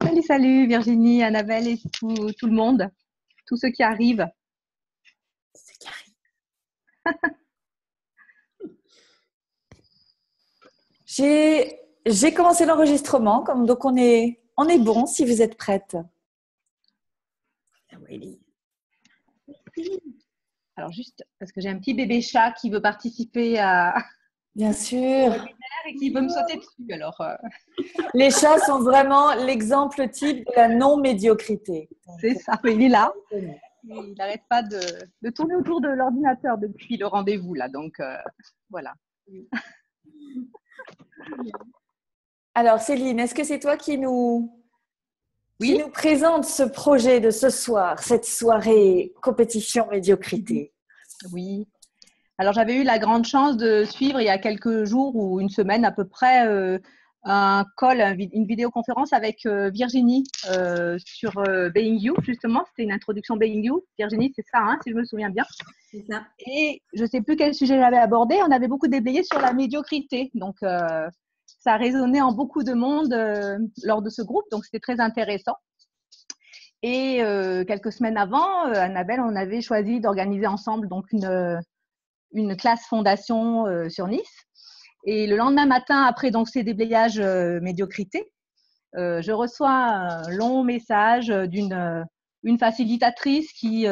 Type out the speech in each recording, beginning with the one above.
Salut, salut Virginie, Annabelle et tout le monde, tous ceux qui arrivent. C'est carré. J'ai commencé l'enregistrement, donc on est bon si vous êtes prête. Oui. Alors juste parce que j'ai un petit bébé chat qui veut participer à Bien sûr. et qui veut me sauter dessus. Alors Les chats sont vraiment l'exemple type de la non-médiocrité. c'est ça, mais il est là. Il n'arrête pas de tourner autour de l'ordinateur depuis le rendez-vous là, donc voilà. Alors Céline, est-ce que c'est toi qui nous Oui, présente ce projet de ce soir, cette soirée compétition médiocrité? oui. Alors j'avais eu la grande chance de suivre il y a quelques jours ou une semaine à peu près un call, une vidéoconférence avec Virginie sur Being You, justement. C'était une introduction Being You. Virginie, c'est ça, hein, si je me souviens bien. C'est ça. Et je ne sais plus quel sujet j'avais abordé. On avait beaucoup déblayé sur la médiocrité. Donc, ça a résonné en beaucoup de monde lors de ce groupe. Donc, c'était très intéressant. Et quelques semaines avant, Annabelle, on avait choisi d'organiser ensemble donc une classe fondation sur Nice. Et le lendemain matin, après donc ces déblayages médiocrité, je reçois un long message d'une facilitatrice qui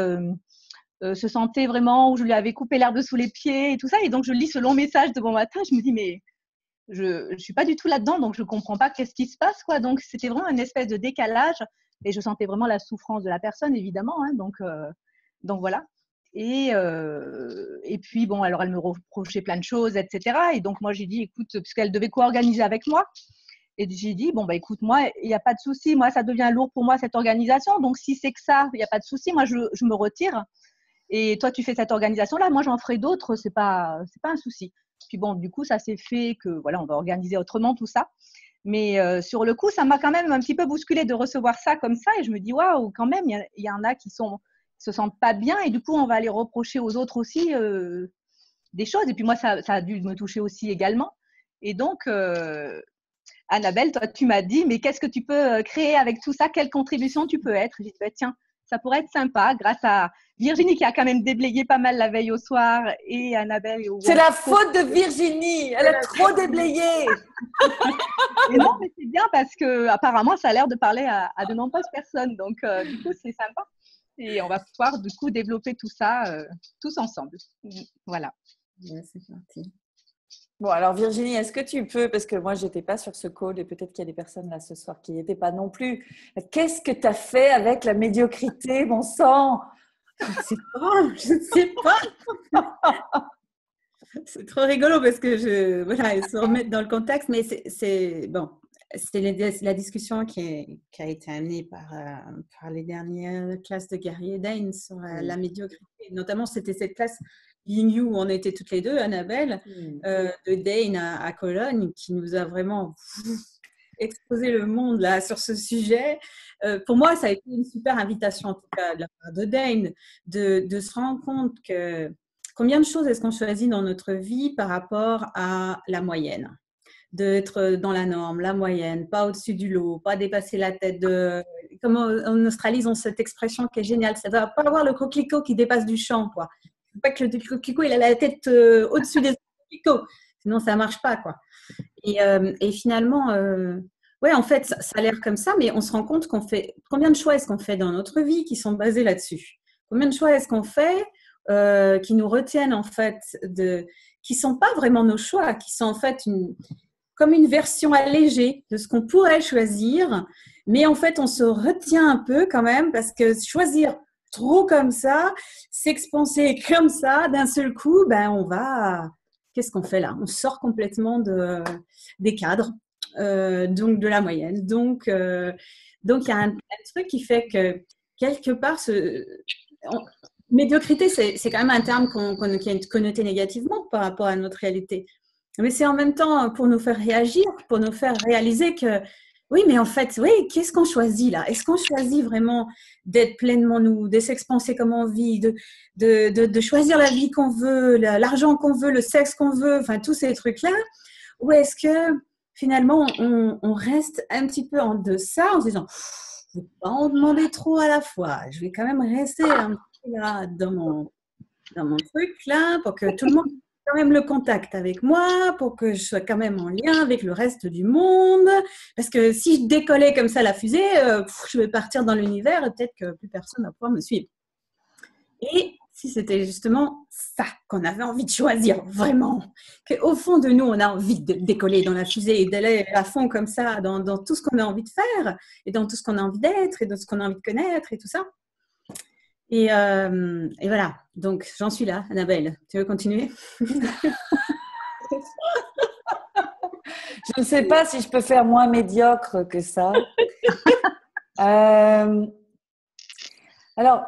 se sentait vraiment, où je lui avais coupé l'herbe sous les pieds et tout ça. Et donc, je lis ce long message de bon matin. Je me dis, mais je ne suis pas du tout là-dedans, donc je ne comprends pas qu'est-ce qui se passe, quoi. Donc, c'était vraiment une espèce de décalage. Et je sentais vraiment la souffrance de la personne, évidemment. Hein, donc, voilà. Et puis, bon, alors elle me reprochait plein de choses, etc. Et donc, moi, j'ai dit, écoute, puisqu'elle devait co-organiser avec moi, et j'ai dit, bon, bah, écoute, moi, il n'y a pas de souci. Moi, ça devient lourd pour moi, cette organisation. Donc, si c'est que ça, il n'y a pas de souci. Moi, je me retire. Et toi, tu fais cette organisation-là. Moi, j'en ferai d'autres. C'est pas un souci. Puis bon, du coup, ça s'est fait que, voilà, on va organiser autrement tout ça. Mais sur le coup, ça m'a quand même un petit peu bousculé de recevoir ça comme ça. Et je me dis, waouh, quand même, il y en a qui se sentent pas bien. Et du coup, on va les reprocher aux autres aussi des choses. Et puis moi, ça a dû me toucher aussi également. Et donc, Annabelle, toi, tu m'as dit, mais qu'est-ce que tu peux créer avec tout ça? Quelle contribution tu peux être? J'ai dit, bah, tiens, ça pourrait être sympa grâce à Virginie qui a quand même déblayé pas mal la veille au soir et Annabelle. C'est la faute de Virginie, elle a trop déblayé. Et non, mais c'est bien parce que apparemment, ça a l'air de parler à de nombreuses personnes. Donc, du coup, c'est sympa. Et on va pouvoir, du coup, développer tout ça tous ensemble. Voilà. Ouais, c'est parti. Bon, alors Virginie, est-ce que tu peux, parce que moi, je n'étais pas sur ce call et peut-être qu'il y a des personnes là ce soir qui n'y étaient pas non plus. Qu'est-ce que tu as fait avec la médiocrité, mon sang? Je ne sais pas. C'est trop rigolo parce que voilà, ils se remettent dans le contexte, mais c'est bon. C'était la discussion qui a été amenée par les dernières classes de Gary Dane sur la médiocrité. Notamment, c'était cette classe Being You où on était toutes les deux, Annabelle, de Dane à Cologne, qui nous a vraiment exposé le monde là sur ce sujet. Pour moi, ça a été une super invitation, en tout cas, de la part de Dane, de se rendre compte que combien de choses est-ce qu'on choisit dans notre vie par rapport à la moyenne? D'être dans la norme, la moyenne, pas au-dessus du lot, pas dépasser la tête de… Comme en Australie, ils ont cette expression qui est géniale, ça ne doit pas avoir le coquelicot qui dépasse du champ, quoi. Il ne faut pas que le coquelicot, il a la tête au-dessus des coquelicots, sinon ça ne marche pas, quoi. Et finalement, ouais, en fait, ça a l'air comme ça, mais on se rend compte qu'on fait… Combien de choix est-ce qu'on fait dans notre vie qui sont basés là-dessus? Combien de choix est-ce qu'on fait qui nous retiennent, en fait, qui ne sont pas vraiment nos choix, qui sont en fait comme une version allégée de ce qu'on pourrait choisir, mais en fait, on se retient un peu quand même parce que choisir trop comme ça, s'expanser comme ça, d'un seul coup, qu'est-ce qu'on fait là? On sort complètement des cadres, donc de la moyenne. Donc, il y a un truc qui fait que quelque part, médiocrité, c'est quand même un terme qui est connoté négativement par rapport à notre réalité. Mais c'est en même temps pour nous faire réagir, pour nous faire réaliser que oui, mais en fait, oui, qu'est-ce qu'on choisit là? Est-ce qu'on choisit vraiment d'être pleinement nous, de s'expanser comme on vit, de choisir la vie qu'on veut, l'argent qu'on veut, le sexe qu'on veut, enfin tous ces trucs-là? Ou est-ce que finalement, on reste un petit peu en deçà en se disant, je ne vais pas en demander trop à la fois. Je vais quand même rester un peu là dans mon truc là pour que tout le monde ait quand même le contact avec moi, pour que je sois quand même en lien avec le reste du monde. Parce que si je décollais comme ça la fusée, je vais partir dans l'univers et peut-être que plus personne ne va pouvoir me suivre. Et si c'était justement ça qu'on avait envie de choisir, vraiment, qu'au fond de nous, on a envie de décoller dans la fusée et d'aller à fond comme ça dans tout ce qu'on a envie de faire et dans tout ce qu'on a envie d'être et dans ce qu'on a envie de connaître et tout ça. Et voilà, donc j'en suis là, Annabelle. Tu veux continuer? Je ne sais pas si je peux faire moins médiocre que ça. Alors,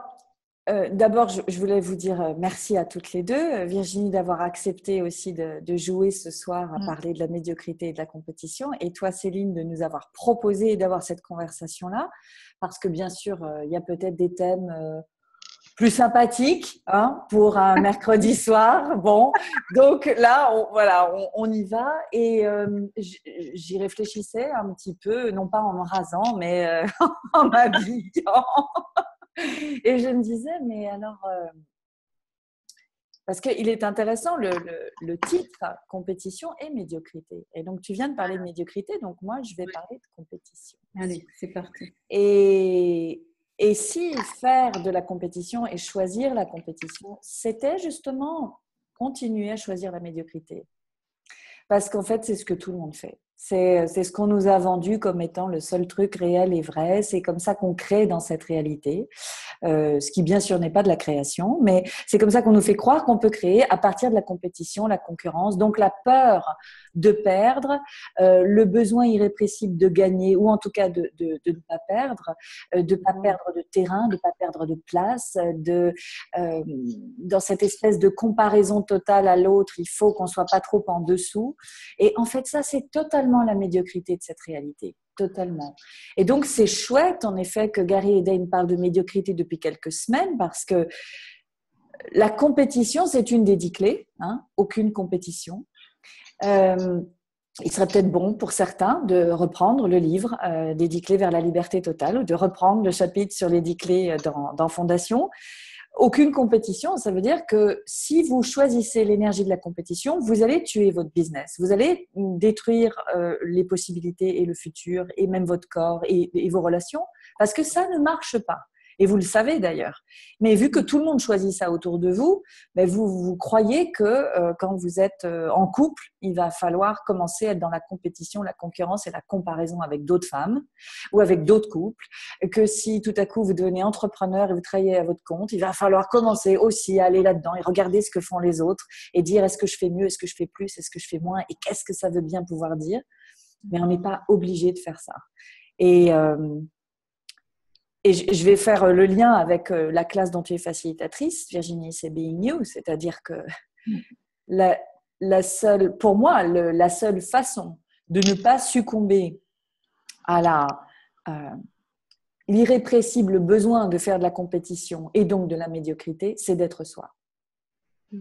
d'abord, je voulais vous dire merci à toutes les deux. Virginie, d'avoir accepté aussi de jouer ce soir à parler de la médiocrité et de la compétition. Et toi, Céline, de nous avoir proposé d'avoir cette conversation-là. Parce que bien sûr, il y a peut-être des thèmes plus sympathiques pour un mercredi soir. Bon, donc là, on y va. Et j'y réfléchissais un petit peu, non pas en me rasant, mais en m'habillant. Et je me disais, mais alors, parce qu'il est intéressant, le titre, compétition et médiocrité. Et donc, tu viens de parler de médiocrité, donc moi, je vais parler de compétition. Allez, c'est parti. Et si faire de la compétition et choisir la compétition, c'était justement continuer à choisir la médiocrité. Parce qu'en fait, c'est ce que tout le monde fait. C'est ce qu'on nous a vendu comme étant le seul truc réel et vrai. C'est comme ça qu'on crée dans cette réalité. Ce qui, bien sûr, n'est pas de la création, mais c'est comme ça qu'on nous fait croire qu'on peut créer à partir de la compétition, la concurrence. Donc, la peur de perdre, le besoin irrépressible de gagner, ou en tout cas de ne pas perdre, de ne pas perdre de terrain, de ne pas perdre de place, dans cette espèce de comparaison totale à l'autre, il faut qu'on ne soit pas trop en dessous. Et en fait, ça, c'est totalement la médiocrité de cette réalité. Totalement. Et donc, c'est chouette, en effet, que Gary et Dane parlent de médiocrité depuis quelques semaines, parce que la compétition, c'est une des 10 clés. Aucune compétition. Il serait peut-être bon pour certains de reprendre le livre des 10 clés vers la liberté totale, ou de reprendre le chapitre sur les 10 clés dans Fondation. Aucune compétition, ça veut dire que si vous choisissez l'énergie de la compétition, vous allez tuer votre business. Vous allez détruire les possibilités et le futur, et même votre corps et vos relations, parce que ça ne marche pas. Et vous le savez d'ailleurs. Mais vu que tout le monde choisit ça autour de vous, vous croyez que quand vous êtes en couple, il va falloir commencer à être dans la compétition, la concurrence et la comparaison avec d'autres femmes ou avec d'autres couples. Que si tout à coup vous devenez entrepreneur et vous travaillez à votre compte, il va falloir commencer aussi à aller là-dedans et regarder ce que font les autres et dire est-ce que je fais mieux, est-ce que je fais plus, est-ce que je fais moins et qu'est-ce que ça veut bien pouvoir dire. Mais on n'est pas obligé de faire ça. Et je vais faire le lien avec la classe dont tu es facilitatrice, Virginie, c'est Being You, c'est-à-dire que pour moi, la seule façon de ne pas succomber à l'irrépressible besoin de faire de la compétition et donc de la médiocrité, c'est d'être soi.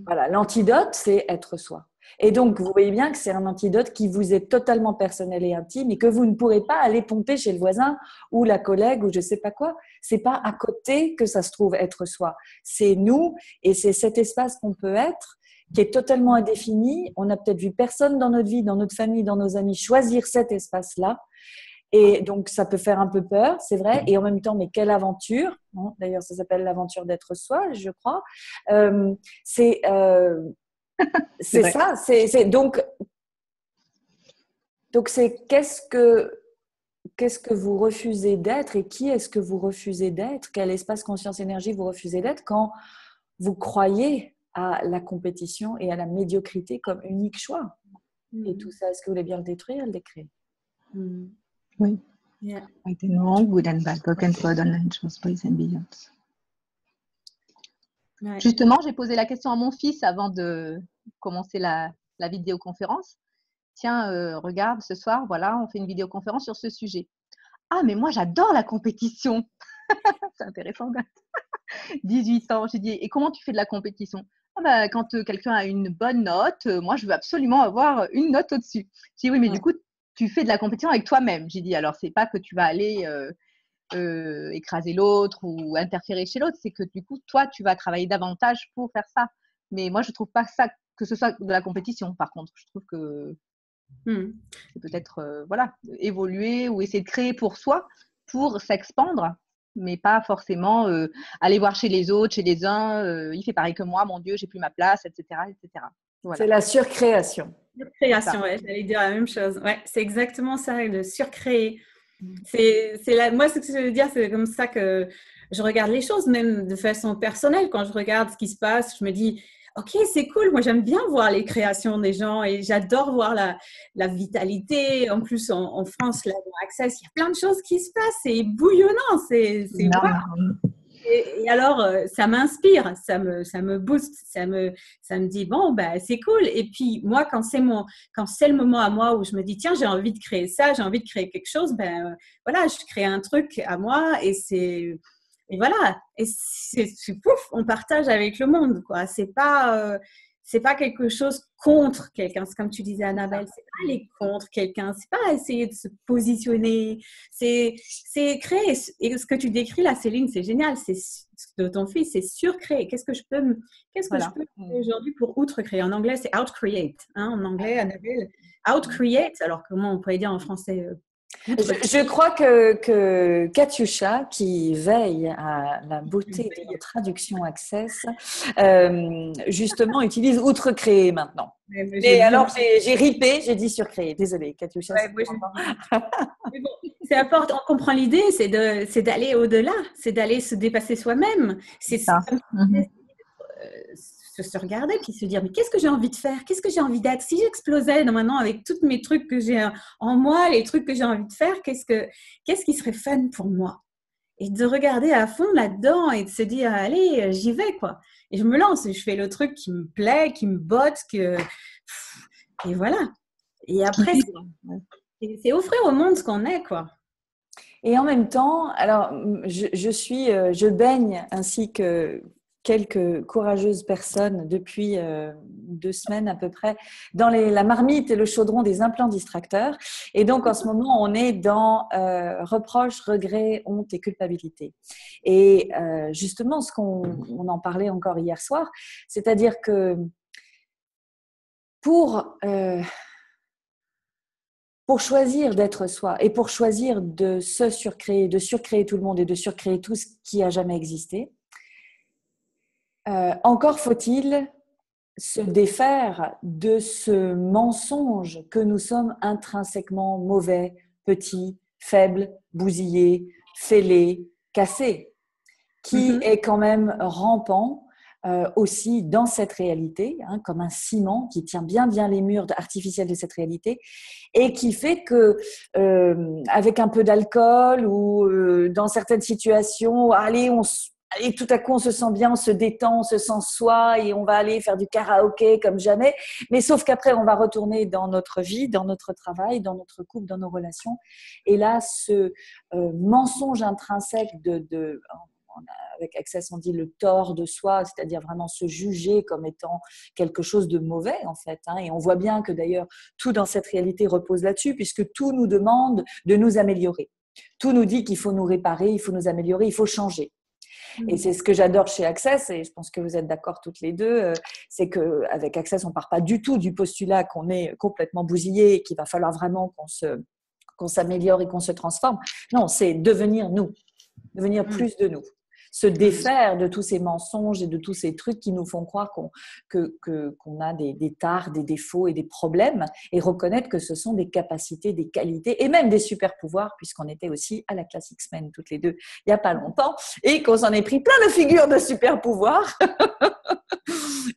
Voilà, l'antidote, c'est être soi. Et donc, vous voyez bien que c'est un antidote qui vous est totalement personnel et intime et que vous ne pourrez pas aller pomper chez le voisin ou la collègue ou je ne sais pas quoi. C'est pas à côté que ça se trouve être soi. C'est nous et c'est cet espace qu'on peut être qui est totalement indéfini. On n'a peut-être vu personne dans notre vie, dans notre famille, dans nos amis choisir cet espace-là. Et donc, ça peut faire un peu peur, c'est vrai. Et en même temps, mais quelle aventure. D'ailleurs, ça s'appelle l'aventure d'être soi, je crois. C'est ça. Donc, c'est qu'est-ce que vous refusez d'être et qui est-ce que vous refusez d'être? Quel espace conscience-énergie vous refusez d'être quand vous croyez à la compétition et à la médiocrité comme unique choix? Et tout ça, est-ce que vous voulez bien le détruire, le décrire? Oui. Yeah. Right and wrong, good and bad, broken code, online choice, boys and beyond. Ouais. Justement, j'ai posé la question à mon fils avant de commencer la vidéoconférence. Tiens, regarde, ce soir, voilà, on fait une vidéoconférence sur ce sujet. Ah, mais moi, j'adore la compétition. C'est intéressant. 18 ans. J'ai dit, et comment tu fais de la compétition? Quand quelqu'un a une bonne note, moi, je veux absolument avoir une note au-dessus. J'ai dit, oui, mais du coup, tu fais de la compétition avec toi-même. J'ai dit, alors, c'est pas que tu vas aller écraser l'autre ou interférer chez l'autre, c'est que du coup, toi, tu vas travailler davantage pour faire ça. Mais moi, je trouve pas ça que ce soit de la compétition. Par contre, je trouve que c'est peut-être voilà, évoluer ou essayer de créer pour soi, pour s'expandre, mais pas forcément aller voir chez les autres, chez les uns, il fait pareil que moi, mon Dieu, j'ai plus ma place, etc. etc. Voilà. C'est la surcréation. Surcréation, ouais, j'allais dire la même chose. Ouais, c'est exactement ça, de surcréer. Moi, ce que je veux dire, c'est comme ça que je regarde les choses, même de façon personnelle. Quand je regarde ce qui se passe, je me dis, OK, c'est cool. Moi, j'aime bien voir les créations des gens et j'adore voir la vitalité. En plus, en France, là, dans Access, il y a plein de choses qui se passent. C'est bouillonnant. C'est wow. Et alors, ça m'inspire, ça me booste, ça me dit, bon, bah, c'est cool. Et puis, moi, quand c'est le moment à moi où je me dis, tiens, j'ai envie de créer ça, j'ai envie de créer quelque chose, ben voilà, je crée un truc à moi et voilà. Et c'est pouf, on partage avec le monde, quoi. C'est pas quelque chose contre quelqu'un. C'est comme tu disais, Annabelle, c'est pas aller contre quelqu'un, c'est pas essayer de se positionner, c'est créer. Et ce que tu décris là, Céline, c'est génial. C'est de ton fils, c'est surcréer. Qu'est-ce que je peux créer aujourd'hui pour outre-créer? En anglais, c'est out-create. Hein, en anglais, Annabelle, out-create. Alors, comment on pourrait dire en français? Je crois que Katiusha, qui veille à la beauté de nos traductions Access, justement utilise outre-créer maintenant. Mais alors, j'ai ripé, j'ai dit surcréer. Désolée, Katiusha. Mais bon, c'est important, on comprend l'idée, c'est d'aller au-delà, c'est d'aller se dépasser soi-même. C'est ça. Se regarder puis se dire mais qu'est-ce que j'ai envie de faire, qu'est-ce que j'ai envie d'être, si j'explosais maintenant avec tous mes trucs que j'ai en moi, les trucs que j'ai envie de faire, qu'est-ce qui serait fun pour moi, et de regarder à fond là-dedans et de se dire allez, j'y vais quoi, et je me lance et je fais le truc qui me plaît, qui me botte, et voilà, et après c'est offrir au monde ce qu'on est quoi. Et en même temps, alors je baigne ainsi que quelques courageuses personnes depuis 2 semaines à peu près dans la marmite et le chaudron des implants distracteurs. Et donc, en ce moment, on est dans reproches, regrets, honte et culpabilité. Et justement, on en parlait encore hier soir, c'est-à-dire que pour choisir d'être soi et pour choisir de se surcréer, de surcréer tout le monde et de surcréer tout ce qui a jamais existé, encore faut-il se défaire de ce mensonge que nous sommes intrinsèquement mauvais, petits, faibles, bousillés, fêlés, cassés, qui est quand même rampant aussi dans cette réalité, hein, comme un ciment qui tient bien les murs artificiels de cette réalité, et qui fait que avec un peu d'alcool ou dans certaines situations, allez, tout à coup, on se sent bien, on se détend, on se sent soi et on va aller faire du karaoké comme jamais. Mais sauf qu'après, on va retourner dans notre vie, dans notre travail, dans notre couple, dans nos relations. Et là, ce mensonge intrinsèque avec Access, on dit le tort de soi, c'est-à-dire vraiment se juger comme étant quelque chose de mauvais en fait. Hein. Et on voit bien que d'ailleurs, tout dans cette réalité repose là-dessus, puisque tout nous demande de nous améliorer. Tout nous dit qu'il faut nous réparer, il faut nous améliorer, il faut changer. Et c'est ce que j'adore chez Access, et je pense que vous êtes d'accord toutes les deux, c'est qu'avec Access, on ne part pas du tout du postulat qu'on est complètement bousillé et qu'il va falloir vraiment qu'on s'améliore et qu'on se transforme. Non, c'est devenir nous, devenir plus de nous. Se défaire de tous ces mensonges et de tous ces trucs qui nous font croire qu'on a des tares, des défauts et des problèmes, et reconnaître que ce sont des capacités, des qualités et même des super pouvoirs, puisqu'on était aussi à la classe X-Men toutes les deux il n'y a pas longtemps et qu'on s'en est pris plein de figures de super pouvoirs.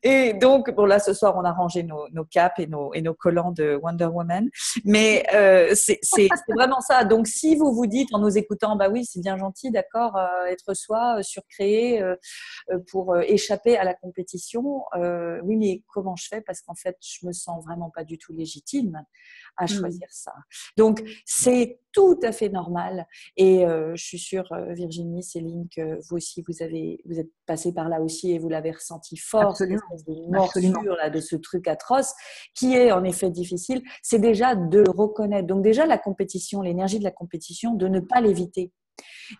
Et donc, bon là ce soir on a rangé nos capes et nos collants de Wonder Woman, mais c'est vraiment ça. Donc si vous vous dites en nous écoutant, bah oui c'est bien gentil, d'accord, être soi, surcréer pour échapper à la compétition. Oui, mais comment je fais? Parce qu'en fait, je me sens vraiment pas du tout légitime à choisir ça. Donc, c'est tout à fait normal. Et je suis sûre, Virginie, Céline, que vous aussi, vous êtes passé par là aussi et vous l'avez ressenti fort, Absolument. cette espèce de morsure là, de ce truc atroce qui est en effet difficile. C'est déjà de le reconnaître. Donc déjà, la compétition, l'énergie de la compétition, de ne pas l'éviter,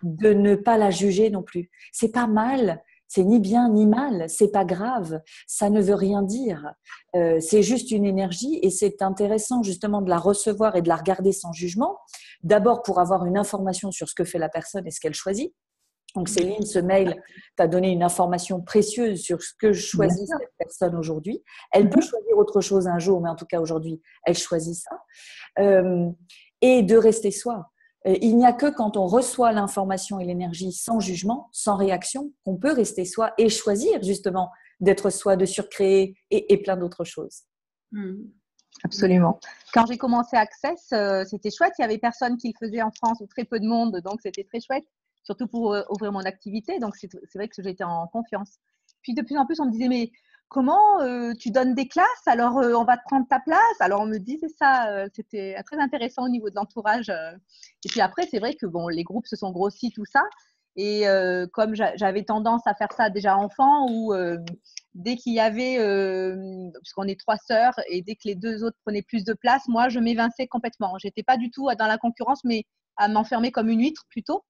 de ne pas la juger non plus. C'est pas mal. C'est ni bien ni mal, c'est pas grave, ça ne veut rien dire. C'est juste une énergie et c'est intéressant justement de la recevoir et de la regarder sans jugement. D'abord pour avoir une information sur ce que fait la personne et ce qu'elle choisit. Donc Céline, ce mail t'a donné une information précieuse sur ce que choisit cette personne aujourd'hui. Elle peut choisir autre chose un jour, mais en tout cas aujourd'hui, elle choisit ça. Et de rester soi. Il n'y a que quand on reçoit l'information et l'énergie sans jugement, sans réaction, qu'on peut rester soi et choisir justement d'être soi, de surcréer et plein d'autres choses. Absolument. Quand j'ai commencé Access, c'était chouette. Il y avait personne qui le faisait en France ou très peu de monde, donc c'était très chouette, surtout pour ouvrir mon activité. Donc c'est vrai que j'étais en confiance. Puis de plus en plus, on me disait mais comment tu donnes des classes? Alors on va te prendre ta place. Alors on me disait ça. C'était très intéressant au niveau de l'entourage. Et puis après, c'est vrai que bon, les groupes se sont grossis, tout ça. Et comme j'avais tendance à faire ça déjà enfant, où dès qu'il y avait, puisqu'on est 3 sœurs, et dès que les 2 autres prenaient plus de place, moi, je m'évinçais complètement. J'étais pas du tout dans la concurrence, mais à m'enfermer comme une huître plutôt.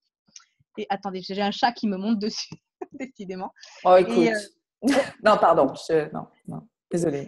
Et attendez, j'ai un chat qui me monte dessus, décidément. Oh, écoute. Non, pardon. Non. Désolée.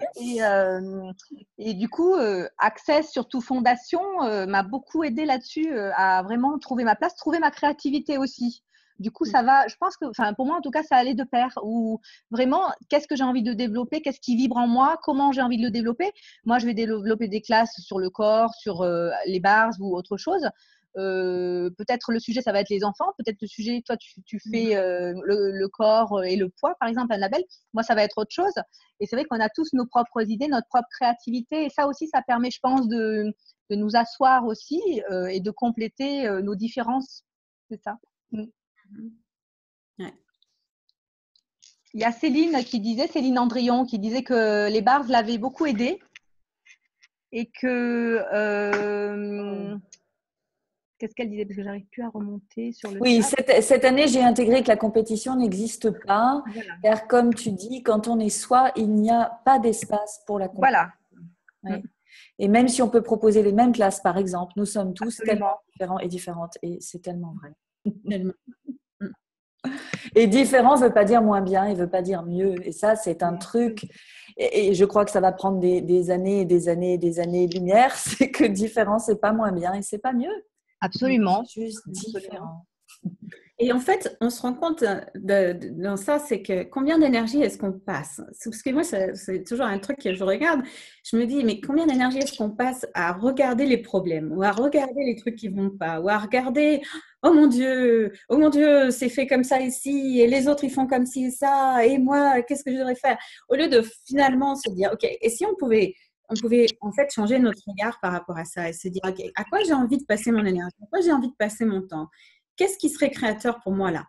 Et du coup, Access, surtout Fondation, m'a beaucoup aidée là-dessus à vraiment trouver ma place, trouver ma créativité aussi. Du coup, ça va, je pense que, enfin, pour moi, en tout cas, ça allait de pair. Ou vraiment, qu'est-ce que j'ai envie de développer? Qu'est-ce qui vibre en moi? Comment j'ai envie de le développer? Moi, je vais développer des classes sur le corps, sur les bars ou autre chose. Peut-être le sujet, ça va être les enfants. Peut-être le sujet, toi, tu fais le corps et le poids, par exemple, Annabelle. Moi, ça va être autre chose. Et c'est vrai qu'on a tous nos propres idées, notre propre créativité. Et ça aussi, ça permet, je pense, de nous asseoir aussi et de compléter nos différences. C'est ça. Ouais. Il y a Céline Andrion, qui disait que les bars l'avaient beaucoup aidée et que qu'est-ce qu'elle disait? Parce que j'arrive plus à remonter sur le Oui, chat. cette année, j'ai intégré que la compétition n'existe pas, Voilà. car comme tu dis, quand on est soi, il n'y a pas d'espace pour la compétition. Voilà. Oui. Et même si on peut proposer les mêmes classes, par exemple, nous sommes tous Absolument. tellement différents et différentes, et c'est tellement vrai. Tellement. Et différent ne veut pas dire moins bien, il ne veut pas dire mieux. Et ça, c'est un truc, et je crois que ça va prendre des années et des années et des années-lumière, c'est que différent, ce n'est pas moins bien et ce n'est pas mieux. Absolument. C'est juste différent. Et en fait, on se rend compte dans ça, c'est que combien d'énergie est-ce qu'on passe? Parce que moi, c'est toujours un truc que je regarde. Je me dis, mais combien d'énergie est-ce qu'on passe à regarder les problèmes ou à regarder les trucs qui vont pas ou à regarder, oh mon Dieu, c'est fait comme ça ici et les autres, ils font comme ci et ça et moi, qu'est-ce que je devrais faire? Au lieu de finalement se dire, OK, et si on pouvait en fait changer notre regard par rapport à ça et se dire, OK, à quoi j'ai envie de passer mon énergie? À quoi j'ai envie de passer mon temps? Qu'est-ce qui serait créateur pour moi là?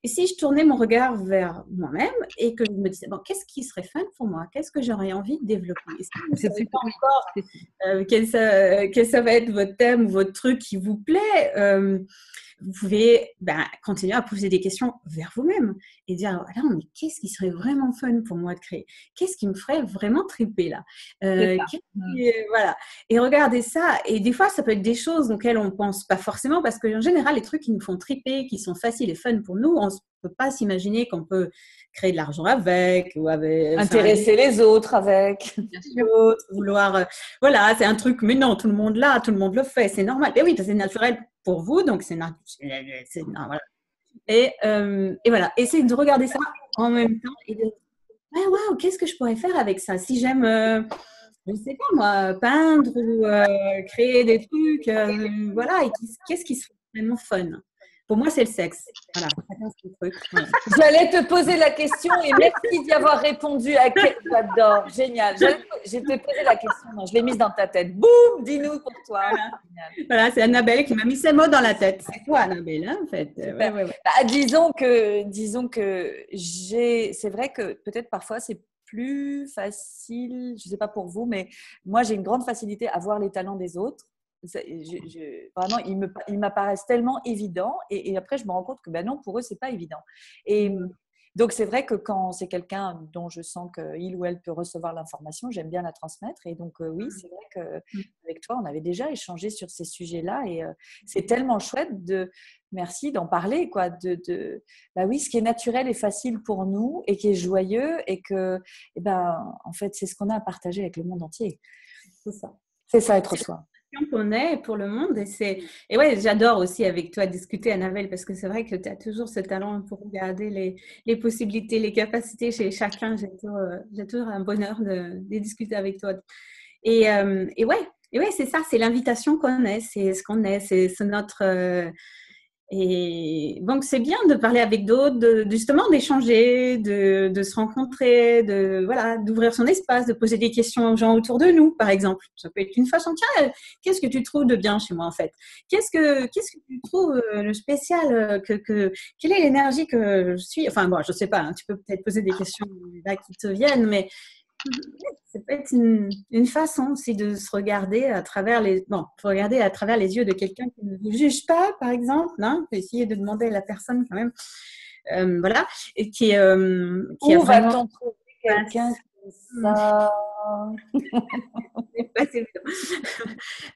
Et si je tournais mon regard vers moi-même et que je me disais, bon, qu'est-ce qui serait fun pour moi? Qu'est-ce que j'aurais envie de développer? Et si vous ne savez pas encore quel ça va être votre thème ou votre truc qui vous plaît, vous pouvez continuer à poser des questions vers vous-même et dire, voilà, mais qu'est-ce qui serait vraiment fun pour moi de créer? Qu'est-ce qui me ferait vraiment triper là? Voilà. Et regardez ça. Et des fois, ça peut être des choses auxquelles on ne pense pas forcément parce qu'en général, les trucs qui nous font triper, qui sont faciles et fun pour nous, on ne peut pas s'imaginer qu'on peut créer de l'argent avec ou avec intéresser les autres avec. Bien sûr. Vouloir, voilà, c'est un truc, mais non, tout le monde l'a, tout le monde le fait, c'est normal. Et oui, c'est naturel pour vous, donc c'est voilà. Et voilà, essayez de regarder ça en même temps et de waouh, qu'est-ce que je pourrais faire avec ça? Si j'aime, je ne sais pas moi, peindre ou créer des trucs, voilà, et qu'est-ce qui serait vraiment fun Pour moi, c'est le sexe. Voilà. Chacun son truc. Voilà. J'allais te poser la question et merci d'y avoir répondu. J'adore, génial. Je te poser la question, non, je l'ai mise dans ta tête. Boum, dis-nous pour toi. Voilà, c'est Annabelle qui m'a mis ces mots dans la tête. C'est toi, Annabelle, hein, en fait. Ouais. Bah, disons que c'est vrai que peut-être parfois c'est plus facile, je ne sais pas pour vous, mais moi j'ai une grande facilité à voir les talents des autres. Vraiment, ils m'apparaissent tellement évidents et après je me rends compte que ben non, pour eux c'est pas évident. Et donc c'est vrai que quand c'est quelqu'un dont je sens qu'il ou elle peut recevoir l'information, j'aime bien la transmettre. Et donc oui, c'est vrai qu'avec toi on avait déjà échangé sur ces sujets-là et c'est tellement chouette merci d'en parler, quoi. Bah oui, ce qui est naturel et facile pour nous et qui est joyeux et que en fait c'est ce qu'on a à partager avec le monde entier. C'est ça être soi. Qu'on est pour le monde et ouais, j'adore aussi avec toi discuter, Annabelle, parce que c'est vrai que tu as toujours ce talent pour regarder les possibilités, les capacités chez chacun. J'ai toujours un bonheur de discuter avec toi et ouais, c'est ça, c'est l'invitation qu'on est, c'est ce qu'on est, c'est notre et donc c'est bien de parler avec d'autres, justement d'échanger, de se rencontrer, voilà, d'ouvrir son espace, de poser des questions aux gens autour de nous, par exemple. Ça peut être une façon. Tiens, qu'est-ce que tu trouves de bien chez moi en fait? Qu'est-ce que tu trouves le spécial quelle est l'énergie que je suis? Enfin bon, je sais pas. Hein, tu peux peut-être poser des questions là qui te viennent, mais ça peut être une façon aussi de se regarder à travers les yeux de quelqu'un qui ne vous juge pas, par exemple. Hein, on peut essayer de demander à la personne quand même, voilà, et qui a vraiment... va-t-on trouver quelqu'un comme ça?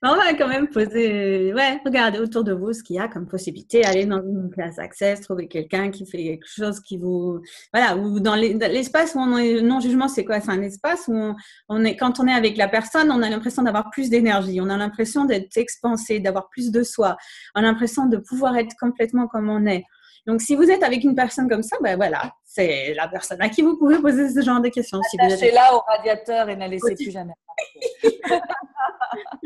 On va quand même regarder autour de vous ce qu'il y a comme possibilité, aller dans une classe Access, trouver quelqu'un qui fait quelque chose qui vous, voilà, ou dans l'espace où on est non-jugement, c'est quoi? C'est un espace où quand on est avec la personne, on a l'impression d'avoir plus d'énergie, on a l'impression d'être expansé, d'avoir plus de soi, on a l'impression de pouvoir être complètement comme on est. Donc, si vous êtes avec une personne comme ça, voilà, c'est la personne à qui vous pouvez poser ce genre de questions. Attachez-la au radiateur et ne la laissez plus jamais.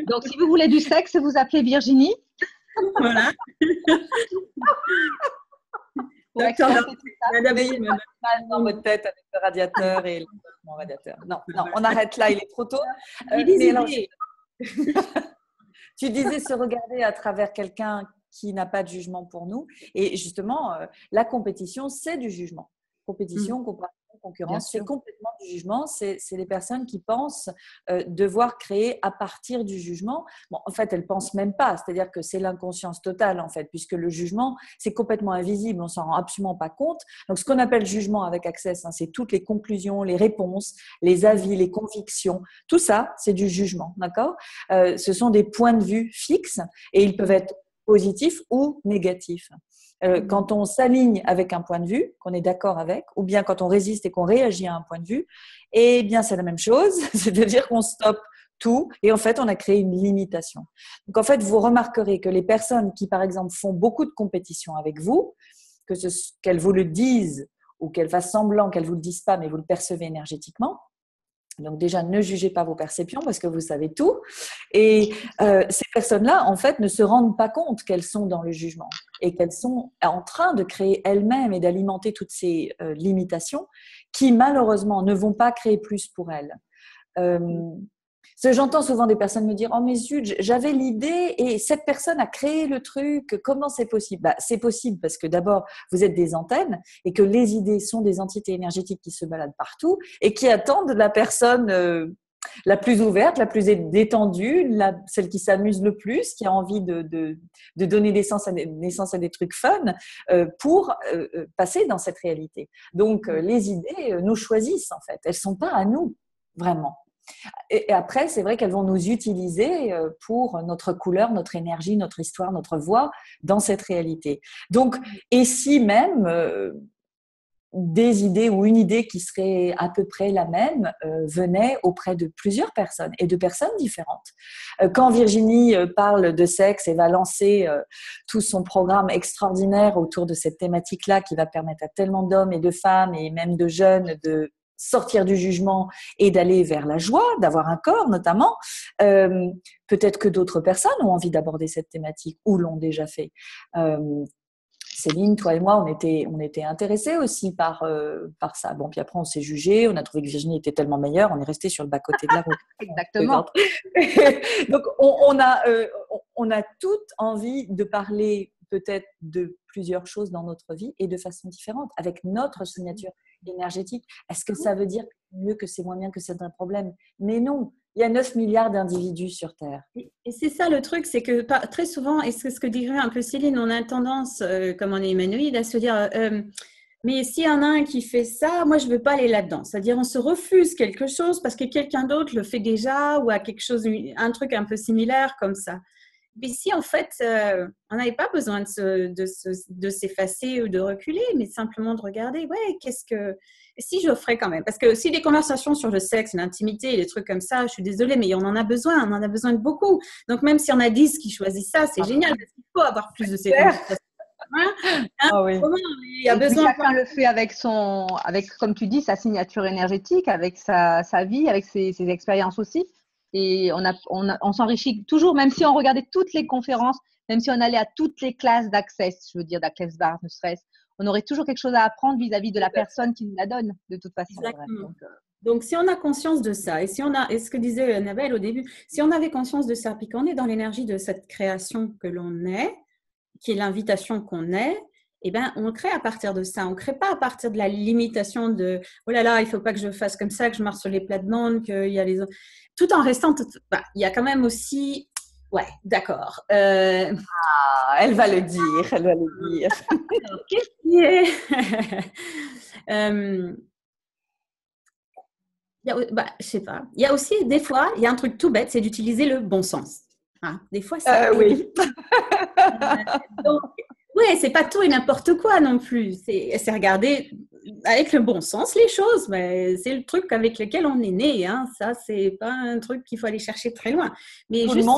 Donc, si vous voulez du sexe, vous appelez Virginie. Voilà. Dans votre tête avec le radiateur et mon radiateur. Non, on arrête là, il est trop tôt. Tu disais se regarder à travers quelqu'un qui n'a pas de jugement pour nous. Et justement, la compétition, c'est du jugement. Compétition, comparaison, concurrence, c'est complètement du jugement. C'est les personnes qui pensent devoir créer à partir du jugement. Bon, en fait, elles ne pensent même pas. C'est-à-dire que c'est l'inconscience totale, en fait, puisque le jugement, c'est complètement invisible. On ne s'en rend absolument pas compte. Donc, ce qu'on appelle jugement avec Access, c'est toutes les conclusions, les réponses, les avis, les convictions. Tout ça, c'est du jugement, d'accord ? Ce sont des points de vue fixes et ils peuvent être positifs ou négatifs. Quand on s'aligne avec un point de vue, qu'on est d'accord avec, ou bien quand on résiste et qu'on réagit à un point de vue, eh bien, c'est la même chose. C'est-à-dire qu'on stoppe tout et en fait, on a créé une limitation. Donc, en fait, vous remarquerez que les personnes qui, par exemple, font beaucoup de compétition avec vous, qu'elles vous le disent ou qu'elles fassent semblant qu'elles ne vous le disent pas, mais vous le percevez énergétiquement. Donc déjà, ne jugez pas vos perceptions parce que vous savez tout. Et ces personnes-là, en fait, ne se rendent pas compte qu'elles sont dans le jugement et qu'elles sont en train de créer elles-mêmes et d'alimenter toutes ces limitations qui, malheureusement, ne vont pas créer plus pour elles. J'entends souvent des personnes me dire « Oh mais zut, j'avais l'idée et cette personne a créé le truc, comment c'est possible ?» C'est possible parce que d'abord, vous êtes des antennes et que les idées sont des entités énergétiques qui se baladent partout et qui attendent la personne la plus ouverte, la plus détendue, celle qui s'amuse le plus, qui a envie de donner naissance à des trucs fun pour passer dans cette réalité. Donc, les idées nous choisissent en fait, elles ne sont pas à nous, vraiment. Et après, c'est vrai qu'elles vont nous utiliser pour notre couleur, notre énergie, notre histoire, notre voix dans cette réalité. Donc, et si même des idées ou une idée qui serait à peu près la même venait auprès de plusieurs personnes et de personnes différentes. Quand Virginie parle de sexe et va lancer tout son programme extraordinaire autour de cette thématique-là qui va permettre à tellement d'hommes et de femmes et même de jeunes de sortir du jugement et d'aller vers la joie, d'avoir un corps notamment. Peut-être que d'autres personnes ont envie d'aborder cette thématique ou l'ont déjà fait. Céline, toi et moi, on était intéressés aussi par ça. Bon, puis après, on s'est jugés, on a trouvé que Virginie était tellement meilleure, on est resté sur le bas-côté de la route. Exactement. Donc, on a toutes envie de parler peut-être de plusieurs choses dans notre vie et de façon différente, avec notre signature énergétique. Est-ce que ça veut dire mieux que c'est moins bien, que c'est un problème? Mais non, il y a 9 milliards d'individus sur Terre. Et c'est ça le truc, c'est que très souvent, et c'est ce que dirait un peu Céline, on a tendance, comme on est humanoïde, à se dire mais s'il y en a un qui fait ça, moi je ne veux pas aller là-dedans. C'est-à-dire on se refuse quelque chose parce que quelqu'un d'autre le fait déjà ou a quelque chose, un truc un peu similaire comme ça. Mais si en fait, on n'avait pas besoin de s'effacer ou de reculer, mais simplement de regarder, ouais, qu'est-ce que… Si je ferais quand même, parce que si des conversations sur le sexe, l'intimité, des trucs comme ça, je suis désolée, mais on en a besoin de beaucoup. Donc même si on a 10 qui choisissent ça, c'est génial, parce qu'il faut avoir plus de ces conversations. Ah oui. Il y a besoin. Chacun le fait avec comme tu dis, sa signature énergétique, avec sa vie, avec ses expériences aussi. Et on s'enrichit toujours, même si on regardait toutes les conférences, même si on allait à toutes les classes d'Access, je veux dire d'Access Bar, ne serait-ce, on aurait toujours quelque chose à apprendre vis-à-vis de la personne qui nous la donne, de toute façon. Exactement. Donc, si on a conscience de ça, et ce que disait Annabelle au début, si on avait conscience de ça, puis qu'on est dans l'énergie de cette création que l'on est, qui est l'invitation qu'on est, eh ben, on crée à partir de ça. On ne crée pas à partir de la limitation de « oh là là, il ne faut pas que je fasse comme ça, que je marche sur les plates-bandes, qu'il y a les… » Tout en restant… il y a quand même aussi… Ouais, d'accord. Elle va le dire, elle va le dire. Alors, qu'est-ce qui est… je sais pas. Il y a aussi, des fois, il y a un truc tout bête, c'est d'utiliser le bon sens. Hein, des fois, ça… oui. Donc, ouais, c'est pas tout et n'importe quoi non plus. C'est regarder avec le bon sens les choses. Mais c'est le truc avec lequel on est né. Hein. Ça, c'est pas un truc qu'il faut aller chercher très loin. Mais tout juste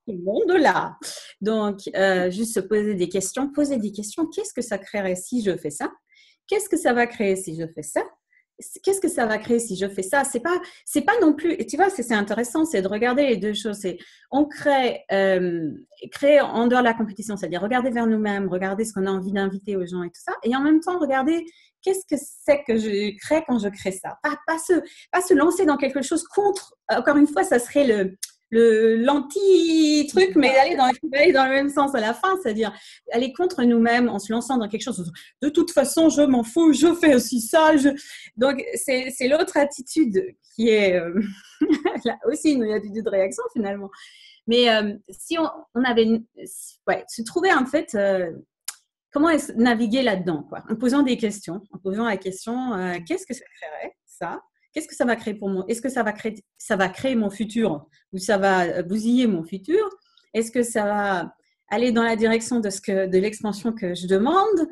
le monde là. Donc, juste se poser des questions. Poser des questions. Qu'est-ce que ça créerait si je fais ça? Qu'est-ce que ça va créer si je fais ça? Qu'est-ce que ça va créer si je fais ça? C'est pas non plus. Et tu vois, c'est intéressant, c'est de regarder les deux choses. On crée en dehors de la compétition, c'est-à-dire regarder vers nous-mêmes, regarder ce qu'on a envie d'inviter aux gens et tout ça, et en même temps regarder qu'est-ce que c'est que je crée quand je crée ça. Pas se lancer dans quelque chose contre. Encore une fois, ça serait l'anti-truc, mais aller dans le même sens à la fin, c'est-à-dire aller contre nous-mêmes en se lançant dans quelque chose. De toute façon, je m'en fous, je fais aussi ça. Donc, c'est l'autre attitude qui est là aussi une attitude de réaction finalement. Mais si on avait se trouver en fait comment naviguer là-dedans, quoi, en posant des questions, en posant la question qu'est-ce que ça créerait, ça? Qu'est-ce que ça va créer pour moi? Est-ce que ça va créer mon futur ou ça va bousiller mon futur? Est-ce que ça va aller dans la direction de l'expansion que je demande?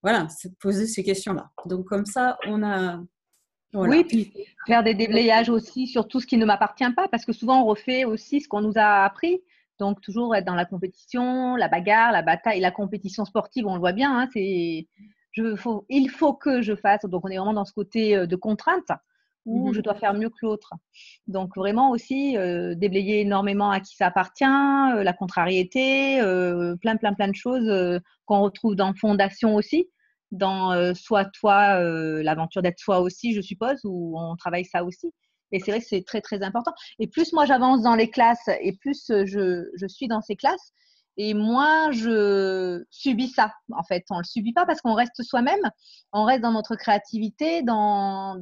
Voilà, se poser ces questions-là. Donc, comme ça, on a… Voilà. Oui, puis faire des déblayages aussi sur tout ce qui ne m'appartient pas, parce que souvent, on refait aussi ce qu'on nous a appris. Donc, toujours être dans la compétition, la bagarre, la bataille, la compétition sportive, on le voit bien, hein, il faut que je fasse. Donc, on est vraiment dans ce côté de contrainte où je dois faire mieux que l'autre. Donc, vraiment aussi déblayer énormément à qui ça appartient, la contrariété, plein de choses qu'on retrouve dans Fondation aussi, dans Sois toi, l'aventure d'être soi aussi, je suppose, où on travaille ça aussi. Et c'est vrai que c'est très, très important. Et plus moi, j'avance dans les classes et plus je suis dans ces classes, et moins je subis ça, en fait. On ne le subit pas parce qu'on reste soi-même, on reste dans notre créativité, dans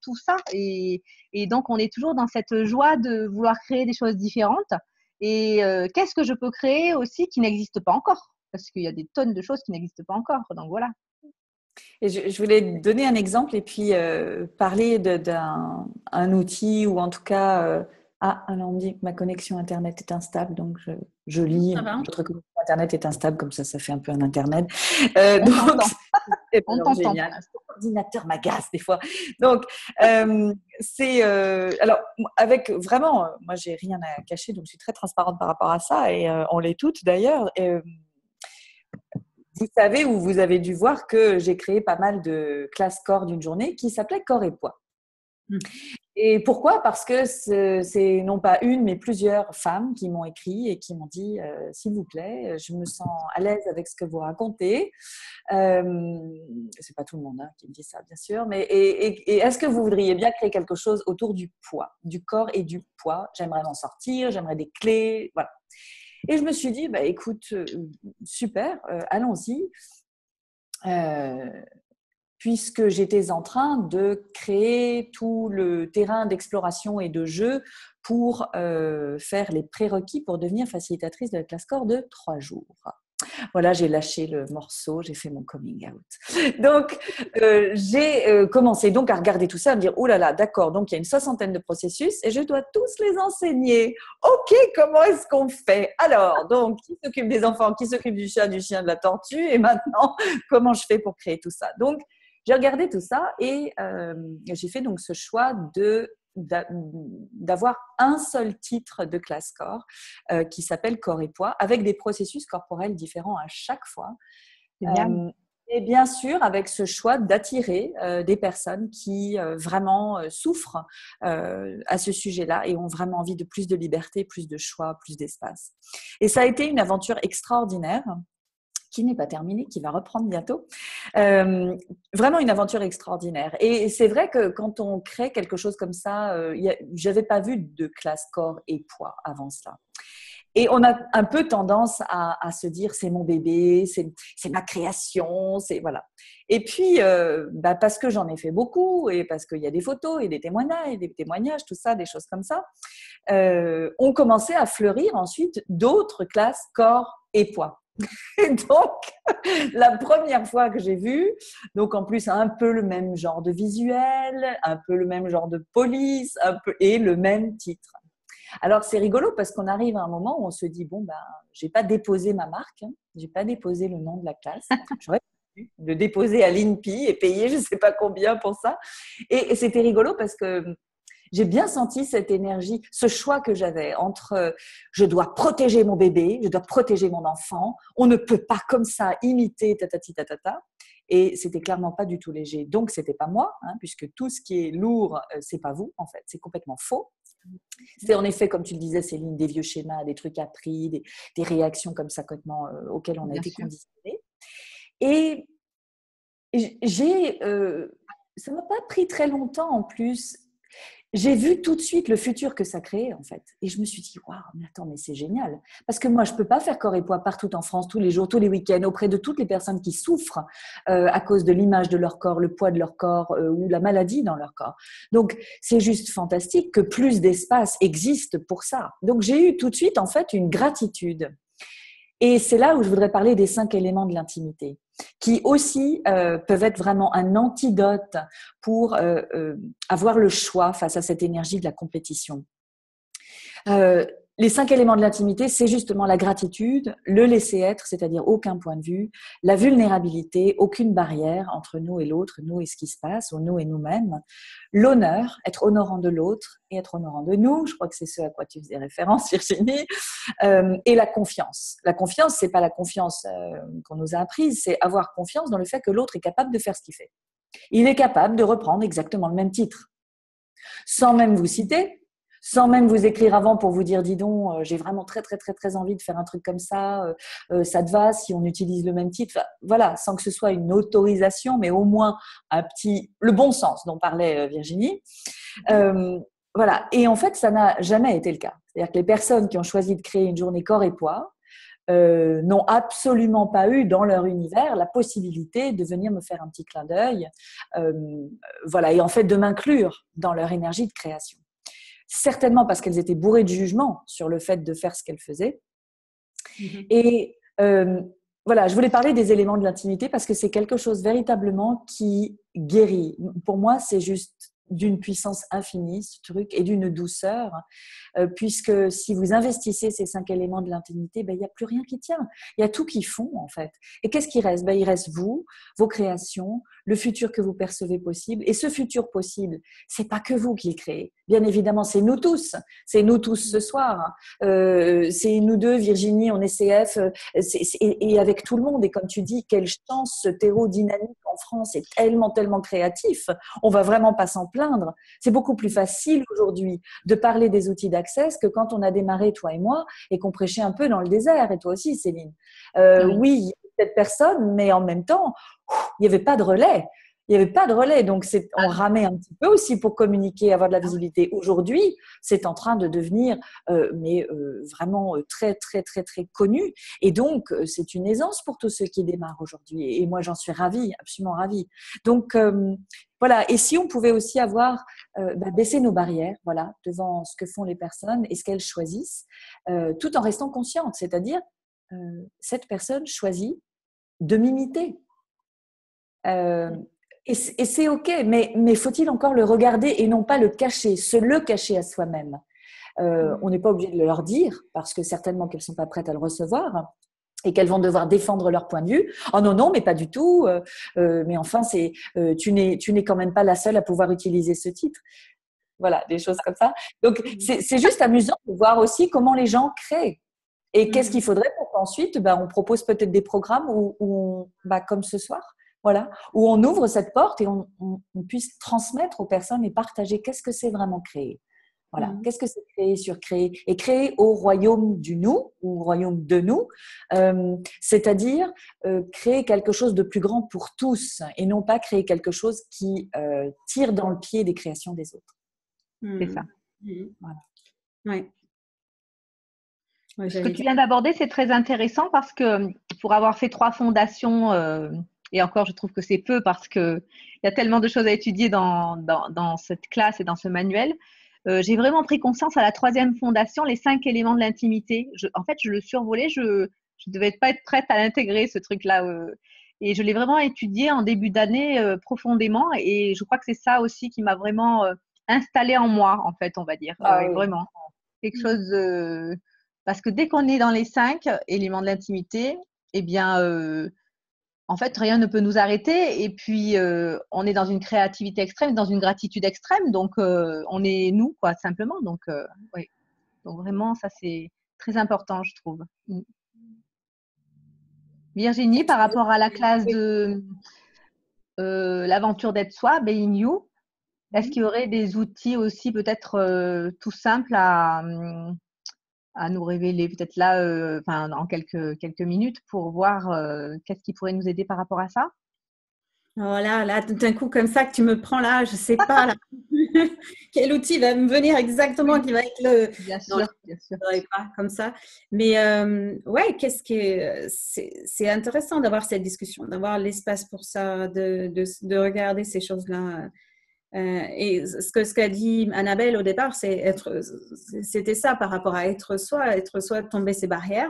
tout ça. Et donc, on est toujours dans cette joie de vouloir créer des choses différentes. Et qu'est-ce que je peux créer aussi qui n'existe pas encore? Parce qu'il y a des tonnes de choses qui n'existent pas encore. Donc, voilà. Et je voulais donner un exemple et puis parler d'un outil ou en tout cas… alors on me dit que ma connexion Internet est instable, donc je lis. Votre connexion Internet est instable, comme ça fait un peu un Internet. On t'entend. Génial. L'ordinateur m'agace des fois. Donc, alors, avec vraiment, moi, j'ai rien à cacher, donc je suis très transparente par rapport à ça, et on l'est toutes d'ailleurs. Vous savez ou vous avez dû voir que j'ai créé pas mal de classes corps d'une journée qui s'appelaient corps et poids. Et pourquoi? Parce que c'est non pas une, mais plusieurs femmes qui m'ont écrit et qui m'ont dit s'il vous plaît, je me sens à l'aise avec ce que vous racontez. C'est pas tout le monde qui me dit ça, bien sûr, mais et est-ce que vous voudriez bien créer quelque chose autour du poids, du corps et du poids? J'aimerais m'en sortir, j'aimerais des clés, voilà. Et je me suis dit, bah, écoute, super, allons-y. Puisque j'étais en train de créer tout le terrain d'exploration et de jeu pour faire les prérequis pour devenir facilitatrice de la classe corps de 3 jours. Voilà, j'ai lâché le morceau, j'ai fait mon coming out. Donc, j'ai commencé donc à regarder tout ça, à me dire, oh là là, d'accord, donc il y a une 60aine de processus et je dois tous les enseigner. Ok, comment est-ce qu'on fait? Alors, donc, qui s'occupe des enfants, qui s'occupe du chat, de la tortue, et maintenant, comment je fais pour créer tout ça? Donc, j'ai regardé tout ça et j'ai fait donc ce choix d'avoir un seul titre de classe corps qui s'appelle Corps et poids, avec des processus corporels différents à chaque fois. Et bien sûr, avec ce choix d'attirer des personnes qui vraiment souffrent à ce sujet-là et ont vraiment envie de plus de liberté, plus de choix, plus d'espace. Et ça a été une aventure extraordinaire qui n'est pas terminée, qui va reprendre bientôt. Vraiment une aventure extraordinaire. Et c'est vrai que quand on crée quelque chose comme ça, j'avais pas vu de classe corps et poids avant cela. Et on a un peu tendance à se dire c'est mon bébé, c'est ma création, c'est voilà. Et puis parce que j'en ai fait beaucoup et parce qu'il y a des photos et des témoignages, tout ça, des choses comme ça, on commençait à fleurir ensuite d'autres classes corps et poids. Et donc, la première fois que j'ai vu, donc en plus un peu le même genre de visuel, un peu le même genre de police, et le même titre. Alors c'est rigolo parce qu'on arrive à un moment où on se dit bon j'ai pas déposé ma marque, j'ai pas déposé le nom de la classe, j'aurais pu le déposer à l'INPI et payer je sais pas combien pour ça. Et c'était rigolo parce que j'ai bien senti cette énergie, ce choix que j'avais entre je dois protéger mon bébé, je dois protéger mon enfant, on ne peut pas comme ça imiter tatati tatata. Et c'était clairement pas du tout léger. Donc c'était pas moi, puisque tout ce qui est lourd, c'est pas vous en fait, c'est complètement faux. C'est en effet, comme tu le disais, Céline, des vieux schémas, des trucs appris, des réactions comme ça complètement auxquelles on a été conditionnés. Et ça m'a pas pris très longtemps en plus. J'ai vu tout de suite le futur que ça créait, en fait. Et je me suis dit, waouh, mais attends, mais c'est génial. Parce que moi, je ne peux pas faire corps et poids partout en France, tous les jours, tous les week-ends, auprès de toutes les personnes qui souffrent à cause de l'image de leur corps, le poids de leur corps ou la maladie dans leur corps. Donc, c'est juste fantastique que plus d'espace existe pour ça. Donc, j'ai eu tout de suite, en fait, une gratitude. Et c'est là où je voudrais parler des 5 éléments de l'intimité, qui aussi peuvent être vraiment un antidote pour avoir le choix face à cette énergie de la compétition. Les 5 éléments de l'intimité, c'est justement la gratitude, le laisser être, c'est-à-dire aucun point de vue, la vulnérabilité, aucune barrière entre nous et l'autre, nous et ce qui se passe, ou nous et nous-mêmes, l'honneur, être honorant de l'autre et être honorant de nous, je crois que c'est ce à quoi tu faisais référence, Virginie, et la confiance. La confiance, c'est pas la confiance qu'on nous a apprise, c'est avoir confiance dans le fait que l'autre est capable de faire ce qu'il fait. Il est capable de reprendre exactement le même titre, sans même vous citer, sans même vous écrire avant pour vous dire dis donc, j'ai vraiment très très très très envie de faire un truc comme ça, ça te va si on utilise le même titre, enfin, voilà, sans que ce soit une autorisation, mais au moins le bon sens dont parlait Virginie. Voilà. Et en fait, ça n'a jamais été le cas. C'est-à-dire que les personnes qui ont choisi de créer une journée corps et poids n'ont absolument pas eu dans leur univers la possibilité de venir me faire un petit clin d'œil, voilà, et en fait de m'inclure dans leur énergie de création. Certainement parce qu'elles étaient bourrées de jugement sur le fait de faire ce qu'elles faisaient. Et voilà, je voulais parler des éléments de l'intimité parce que c'est quelque chose véritablement qui guérit. Pour moi, c'est juste d'une puissance infinie, ce truc, et d'une douceur, puisque si vous investissez ces 5 éléments de l'intimité, il n'y a plus rien qui tient. Il y a tout qui fond, en fait. Et qu'est-ce qui reste? Il reste vous, vos créations, le futur que vous percevez possible. Et ce futur possible, c'est pas que vous qui le créez. Bien évidemment, c'est nous tous. C'est nous tous ce soir. C'est nous deux, Virginie, on est CF, et avec tout le monde. Et comme tu dis, quelle chance, ce terreau dynamique en France est tellement, tellement créatif. On va vraiment pas s'en plaindre. C'est beaucoup plus facile aujourd'hui de parler des outils d'Access que quand on a démarré, toi et moi, et qu'on prêchait un peu dans le désert, et toi aussi, Céline. Oui, il y a cette personne, mais en même temps, il n'y avait pas de relais. Il n'y avait pas de relais, donc on ramait un petit peu aussi pour communiquer, avoir de la visibilité. Aujourd'hui, c'est en train de devenir vraiment très, très, très, très connu. Et donc, c'est une aisance pour tous ceux qui démarrent aujourd'hui. Et moi, j'en suis ravie, absolument ravie. Donc, voilà. Et si on pouvait aussi baisser nos barrières, voilà, devant ce que font les personnes et ce qu'elles choisissent, tout en restant consciente. C'est-à-dire, cette personne choisit de m'imiter. Et c'est OK, mais faut-il encore le regarder et non pas le cacher, le cacher à soi-même. On n'est pas obligé de leur dire, parce que certainement qu'elles ne sont pas prêtes à le recevoir et qu'elles vont devoir défendre leur point de vue. Oh non, non, mais pas du tout. Mais enfin, tu n'es quand même pas la seule à pouvoir utiliser ce titre. Voilà, des choses comme ça. Donc, c'est juste amusant de voir aussi comment les gens créent. Et qu'est-ce qu'il faudrait pour qu'ensuite, on propose peut-être des programmes où comme ce soir, voilà, où on ouvre cette porte et on puisse transmettre aux personnes et partager qu'est-ce que c'est vraiment créer. Voilà, qu'est-ce que c'est créer sur créer et créer au royaume du nous ou au royaume de nous, c'est-à-dire créer quelque chose de plus grand pour tous et non pas créer quelque chose qui tire dans le pied des créations des autres. C'est ça. Voilà. Ouais. Ouais, ce que tu viens d'aborder, c'est très intéressant parce que pour avoir fait 3 fondations, et encore, je trouve que c'est peu parce qu'il y a tellement de choses à étudier dans cette classe et dans ce manuel. J'ai vraiment pris conscience à la 3e fondation, les 5 éléments de l'intimité. En fait, je le survolais, je ne devais pas être prête à l'intégrer, ce truc-là. Et je l'ai vraiment étudié en début d'année profondément. Et je crois que c'est ça aussi qui m'a vraiment installé en moi, en fait, on va dire. Oui. Vraiment. Quelque chose de… Parce que dès qu'on est dans les 5 éléments de l'intimité, eh bien, en fait, rien ne peut nous arrêter. Et puis, on est dans une créativité extrême, dans une gratitude extrême. Donc, on est nous, quoi, simplement. Donc, oui. Donc, vraiment, ça, c'est très important, je trouve. Virginie, par rapport à la classe de l'aventure d'être soi, Being You, est-ce qu'il y aurait des outils aussi peut-être tout simples à nous révéler peut-être là, en quelques minutes pour voir qu'est-ce qui pourrait nous aider par rapport à ça? Oh là, tout d'un coup, comme ça que tu me prends là, je ne sais pas là. Quel outil va me venir exactement qui va être le… Bien sûr, bien sûr. Je ne pas comme ça. Mais ouais, c'est intéressant d'avoir cette discussion, d'avoir l'espace pour ça, de regarder ces choses-là. Et ce qu'a dit Annabelle au départ, c'était ça par rapport à être soi, tomber ses barrières.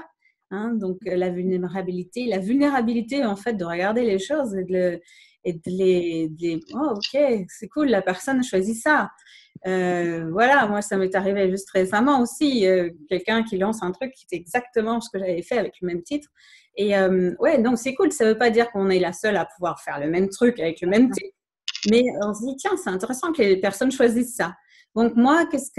Hein, donc la vulnérabilité en fait de regarder les choses et de les oh ok, c'est cool, la personne choisit ça. Voilà, moi ça m'est arrivé juste récemment aussi, quelqu'un qui lance un truc qui était exactement ce que j'avais fait avec le même titre. Et ouais, donc c'est cool, ça veut pas dire qu'on est la seule à pouvoir faire le même truc avec le même titre. Mais on se dit, tiens, c'est intéressant que les personnes choisissent ça. Donc, moi, qu'est-ce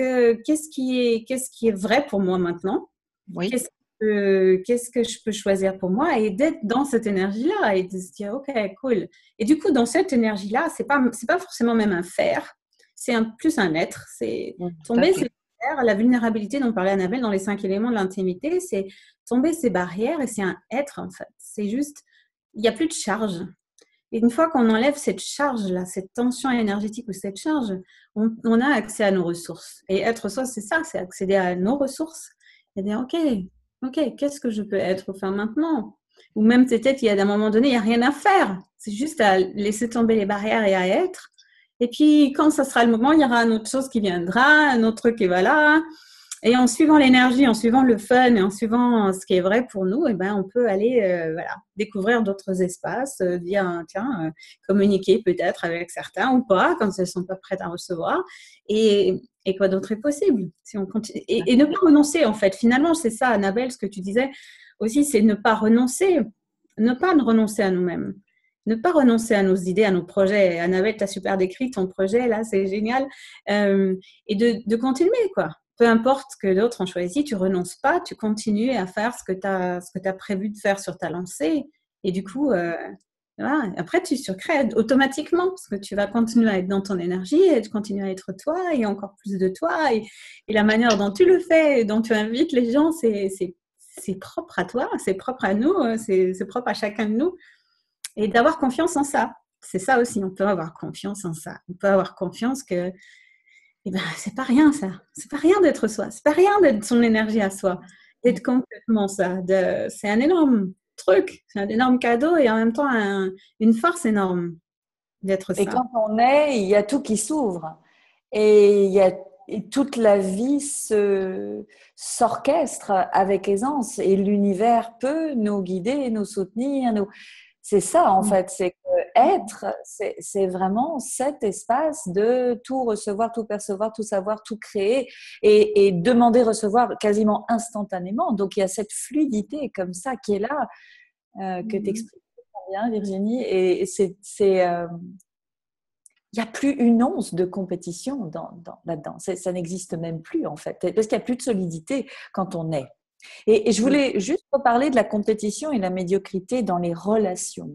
qui est vrai pour moi maintenant? Oui. Qu'est-ce que je peux choisir pour moi et d'être dans cette énergie-là et de se dire, OK, cool. Et du coup, dans cette énergie-là, c'est pas forcément même un faire, c'est plus un être. C'est tomber ses barrières, la vulnérabilité dont parlait Annabelle dans les 5 éléments de l'intimité, c'est tomber ses barrières et c'est un être, en fait. C'est juste, il n'y a plus de charge. Et une fois qu'on enlève cette charge-là, cette tension énergétique ou cette charge, on a accès à nos ressources. Et être soi, c'est ça, c'est accéder à nos ressources et dire, OK, qu'est-ce que je peux être ou faire maintenant? Ou même peut-être, il y a un moment donné, il n'y a rien à faire. C'est juste à laisser tomber les barrières et à être. Et puis, quand ça sera le moment, il y aura une autre chose qui viendra, un autre truc qui va là. Et en suivant l'énergie, en suivant le fun et en suivant ce qui est vrai pour nous, on peut aller découvrir d'autres espaces, communiquer peut-être avec certains ou pas, quand elles ne sont pas prêtes à recevoir. Et quoi d'autre est possible si on continue. Et ne pas renoncer, en fait. Finalement, c'est ça, Annabelle, ce que tu disais aussi, c'est ne pas renoncer. Ne pas renoncer à nous-mêmes. Ne pas renoncer à nos idées, à nos projets. Annabelle, tu as super décrit ton projet, là, c'est génial. Et de continuer, quoi. Peu importe ce que d'autres ont choisi, tu renonces pas, tu continues à faire ce que tu as prévu de faire sur ta lancée. Et du coup, Voilà. Après, tu surcrées automatiquement parce que tu vas continuer à être dans ton énergie et tu continues à être toi et encore plus de toi. Et la manière dont tu le fais, et dont tu invites les gens, c'est propre à toi, c'est propre à nous, c'est propre à chacun de nous. Et d'avoir confiance en ça. C'est ça aussi, on peut avoir confiance en ça. On peut avoir confiance que eh ben, c'est pas rien ça. C'est pas rien d'être soi. C'est pas rien d'être son énergie à soi. D'être complètement ça. C'est un énorme truc. C'est un énorme cadeau et en même temps une force énorme d'être Et ça. quand on est, il y a tout qui s'ouvre. Et toute la vie s'orchestre avec aisance. Et l'univers peut nous guider, nous soutenir. C'est ça, en fait. C'est que être, c'est vraiment cet espace de tout recevoir, tout percevoir, tout savoir, tout créer et demander, recevoir quasiment instantanément. Donc, il y a cette fluidité comme ça qui est là, que tu expliques bien, Virginie. Et il n'y a plus une once de compétition là-dedans. Ça n'existe même plus, en fait, parce qu'il n'y a plus de solidité quand on est. Et je voulais juste reparler de la compétition et la médiocrité dans les relations.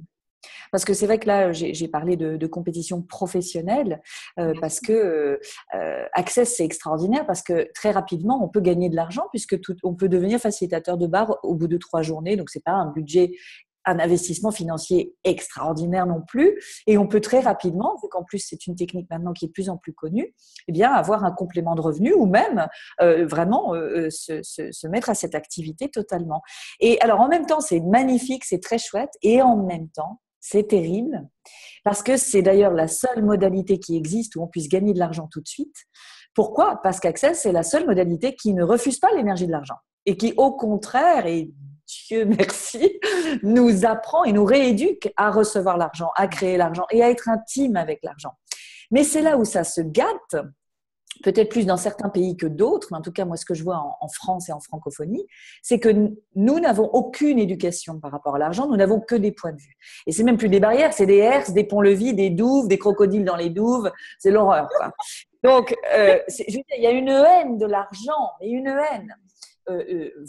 Parce que c'est vrai que là, j'ai parlé de compétition professionnelle parce que Access, c'est extraordinaire parce que très rapidement, on peut gagner de l'argent puisque on peut devenir facilitateur de bar au bout de 3 journées. Donc, c'est pas un investissement financier extraordinaire non plus. Et on peut très rapidement, vu qu'en plus, c'est une technique maintenant qui est de plus en plus connue, eh bien, avoir un complément de revenu ou même vraiment se mettre à cette activité totalement. Et alors, en même temps, c'est magnifique, c'est très chouette. Et en même temps, c'est terrible parce que c'est d'ailleurs la seule modalité qui existe où on puisse gagner de l'argent tout de suite. Pourquoi ? Parce qu'Access, c'est la seule modalité qui ne refuse pas l'énergie de l'argent et qui, au contraire, et Dieu merci, nous apprend et nous rééduque à recevoir l'argent, à créer l'argent et à être intime avec l'argent. Mais c'est là où ça se gâte, peut-être plus dans certains pays que d'autres, mais en tout cas, moi, ce que je vois en France et en francophonie, c'est que nous n'avons aucune éducation par rapport à l'argent, nous n'avons que des points de vue. Et c'est même plus des barrières, c'est des herses, des ponts-levis, des douves, des crocodiles dans les douves, c'est l'horreur, quoi. Donc, je veux dire, il y a une haine de l'argent, mais une haine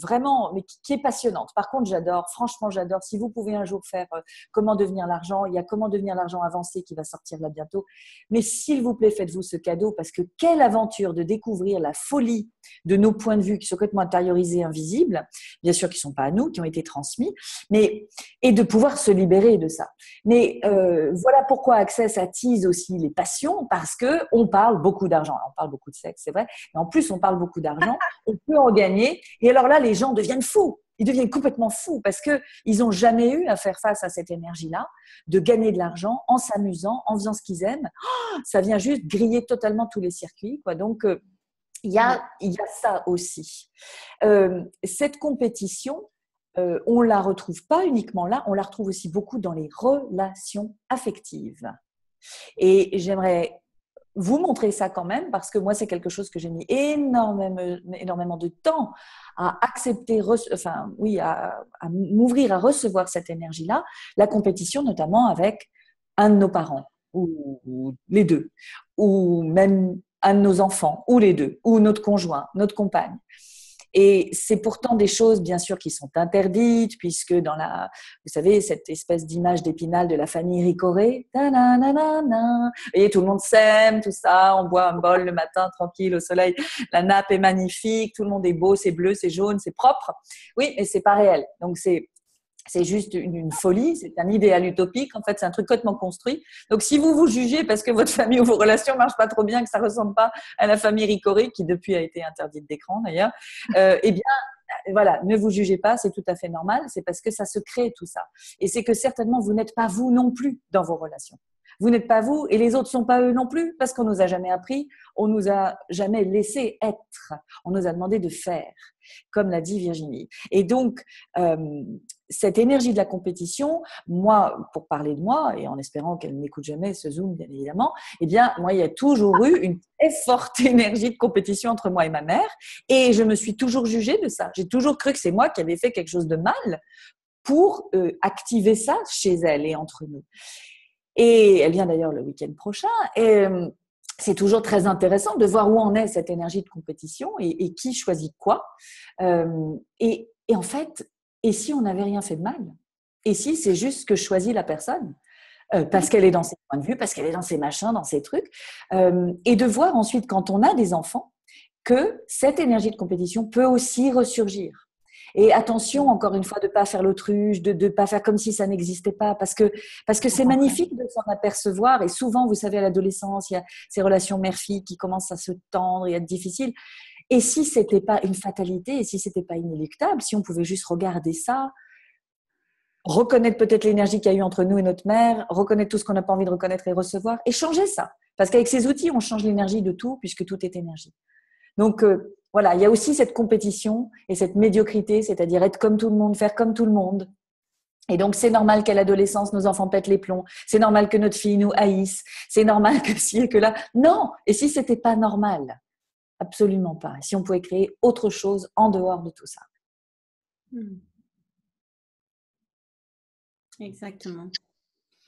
vraiment, mais qui est passionnante. Par contre, j'adore, franchement, j'adore. Si vous pouvez un jour faire Comment devenir l'argent, il y a Comment devenir l'argent avancé qui va sortir là bientôt. Mais s'il vous plaît, faites-vous ce cadeau parce que quelle aventure de découvrir la folie de nos points de vue qui sont complètement intériorisés, invisibles, bien sûr qui ne sont pas à nous, qui ont été transmis, et de pouvoir se libérer de ça. Mais voilà pourquoi Access attise aussi les passions parce qu'on parle beaucoup d'argent. On parle beaucoup de sexe, c'est vrai, mais en plus, on parle beaucoup d'argent. On peut en gagner. Et alors là, les gens deviennent fous. Ils deviennent complètement fous parce qu'ils n'ont jamais eu à faire face à cette énergie-là, de gagner de l'argent en s'amusant, en faisant ce qu'ils aiment. Oh, ça vient juste griller totalement tous les circuits, quoi. Donc, il y a ça aussi. Cette compétition, on ne la retrouve pas uniquement là, on la retrouve aussi beaucoup dans les relations affectives. Et j'aimerais vous montrer ça quand même, parce que moi, c'est quelque chose que j'ai mis énormément de temps à accepter, à m'ouvrir à recevoir cette énergie-là, la compétition notamment avec un de nos parents, ou les deux, ou même un de nos enfants, ou les deux, ou notre conjoint, notre compagne. Et c'est pourtant des choses, bien sûr, qui sont interdites, puisque vous savez, cette espèce d'image d'Épinal de la famille Ricoré, et tout le monde s'aime, tout ça, on boit un bol le matin, tranquille, au soleil, la nappe est magnifique, tout le monde est beau, c'est bleu, c'est jaune, c'est propre. Oui, mais c'est pas réel. Donc, c'est juste une folie, c'est un idéal utopique. En fait, c'est un truc complètement construit. Donc, si vous jugez parce que votre famille ou vos relations marchent pas trop bien, que ça ressemble pas à la famille Ricoré, qui depuis a été interdite d'écran d'ailleurs, eh bien, voilà, ne vous jugez pas, c'est tout à fait normal. C'est parce que ça se crée tout ça. Et c'est que certainement, vous n'êtes pas vous non plus dans vos relations. Vous n'êtes pas vous et les autres sont pas eux non plus parce qu'on nous a jamais appris, on nous a jamais laissé être, on nous a demandé de faire, comme l'a dit Virginie. Et donc, cette énergie de la compétition, moi, pour parler de moi, et en espérant qu'elle n'écoute jamais ce Zoom, bien évidemment, eh bien, moi, il y a toujours eu une très forte énergie de compétition entre moi et ma mère, et je me suis toujours jugée de ça. J'ai toujours cru que c'est moi qui avais fait quelque chose de mal pour activer ça chez elle et entre nous. Et elle vient d'ailleurs le week-end prochain, et c'est toujours très intéressant de voir où en est cette énergie de compétition et qui choisit quoi. Et en fait, et si on n'avait rien fait de mal ? Et si c'est juste ce que choisit la personne, parce qu'elle est dans ses points de vue, parce qu'elle est dans ses machins, dans ses trucs. Et de voir ensuite, quand on a des enfants, que cette énergie de compétition peut aussi ressurgir. Et attention, encore une fois, de ne pas faire l'autruche, de ne pas faire comme si ça n'existait pas, parce que c'est magnifique de s'en apercevoir. Et souvent, vous savez, à l'adolescence, il y a ces relations mère-fille qui commencent à se tendre et à être difficiles. Et si ce n'était pas une fatalité, et si ce n'était pas inéluctable, si on pouvait juste regarder ça, reconnaître peut-être l'énergie qu'il y a eu entre nous et notre mère, reconnaître tout ce qu'on n'a pas envie de reconnaître et recevoir, et changer ça. Parce qu'avec ces outils, on change l'énergie de tout, puisque tout est énergie. Donc, voilà, il y a aussi cette compétition et cette médiocrité, c'est-à-dire être comme tout le monde, faire comme tout le monde. Et donc, c'est normal qu'à l'adolescence, nos enfants pètent les plombs. C'est normal que notre fille nous haïsse. C'est normal que ci et que là. Non! Et si c'était pas normal? Absolument pas. Si on pouvait créer autre chose en dehors de tout ça. Exactement.